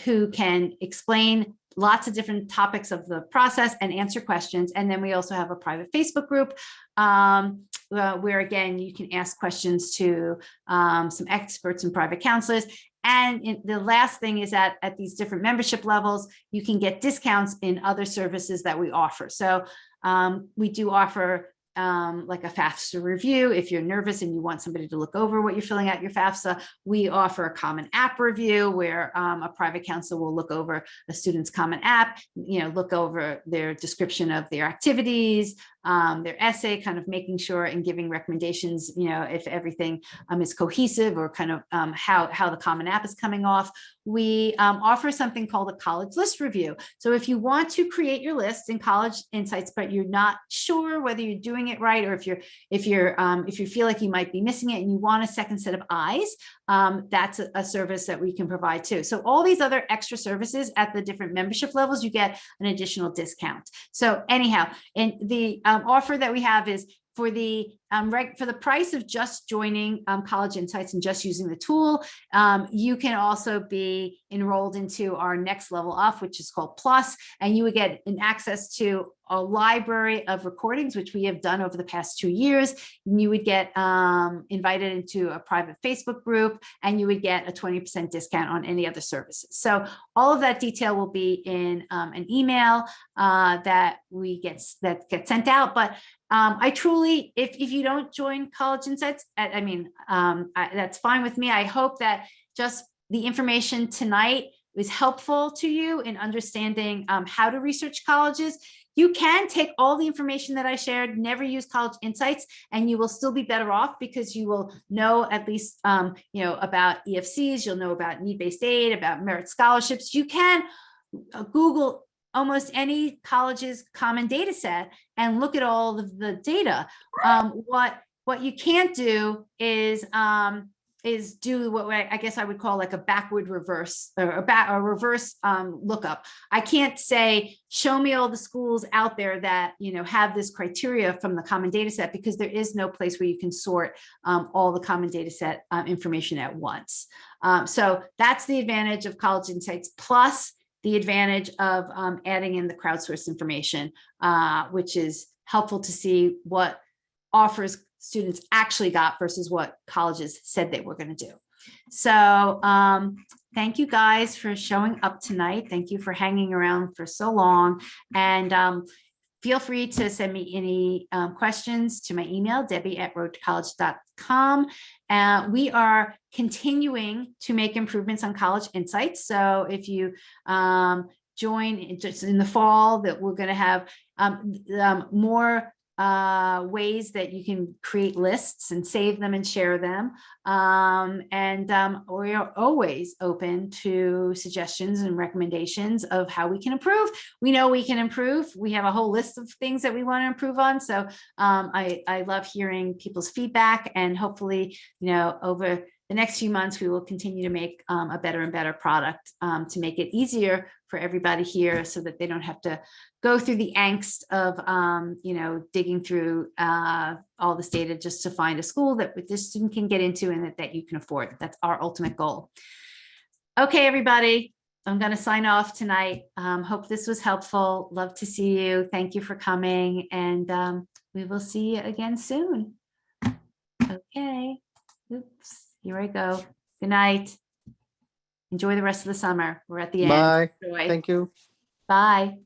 who can explain lots of different topics of the process and answer questions. And then we also have a private Facebook group where, again, you can ask questions to some experts and private counselors. And the last thing is that at these different membership levels, you can get discounts in other services that we offer. So we do offer like a FAFSA review. If you're nervous and you want somebody to look over what you're filling out your FAFSA, we offer a Common App review where a private counselor will look over a student's Common App, look over their description of their activities, their essay, kind of making sure and giving recommendations, if everything is cohesive or kind of how the Common App is coming off. We offer something called a college list review. So if you want to create your list in College Insights, but you're not sure whether you're doing it right, or if you feel like you might be missing it and you want a second set of eyes, that's a service that we can provide too. So all these other extra services at the different membership levels, you get an additional discount. So anyhow, and the offer that we have is for the price of just joining College Insights and just using the tool, you can also be enrolled into our next level up, which is called Plus, and you would get an access to a library of recordings, which we have done over the past 2 years. You would get invited into a private Facebook group, and you would get a 20% discount on any other services. So all of that detail will be in an email that gets sent out. But I truly, if you don't join College Insights, that's fine with me. I hope that just the information tonight is helpful to you in understanding how to research colleges. You can take all the information that I shared, never use College Insights, and you will still be better off because you will know at least, about EFCs, you'll know about need-based aid, about merit scholarships. You can Google almost any college's common data set and look at all of the data. What you can't do is do what I guess I would call like a backward reverse or a reverse lookup. I can't say, show me all the schools out there that, have this criteria from the common data set, because there is no place where you can sort all the common data set information at once. So that's the advantage of College Insights, plus the advantage of adding in the crowdsourced information, which is helpful to see what offers students actually got versus what colleges said they were going to do. So thank you guys for showing up tonight. Thank you for hanging around for so long. And feel free to send me any questions to my email, debbie@roadtocollege.com. We are continuing to make improvements on College Insights. So if you join just in the fall, that we're going to have more ways that you can create lists and save them and share them. We are always open to suggestions and recommendations of how we can improve. We know we can improve. We have a whole list of things that we want to improve on. So I love hearing people's feedback, and hopefully, over the next few months, we will continue to make a better and better product to make it easier for everybody here, so that they don't have to go through the angst of, digging through all this data just to find a school that this student can get into and that you can afford. That's our ultimate goal. Okay, everybody, I'm going to sign off tonight. Hope this was helpful. Love to see you. Thank you for coming, and we will see you again soon. Okay. Oops. Here I go. Good night. Enjoy the rest of the summer. We're at the end. Bye. Enjoy. Thank you. Bye.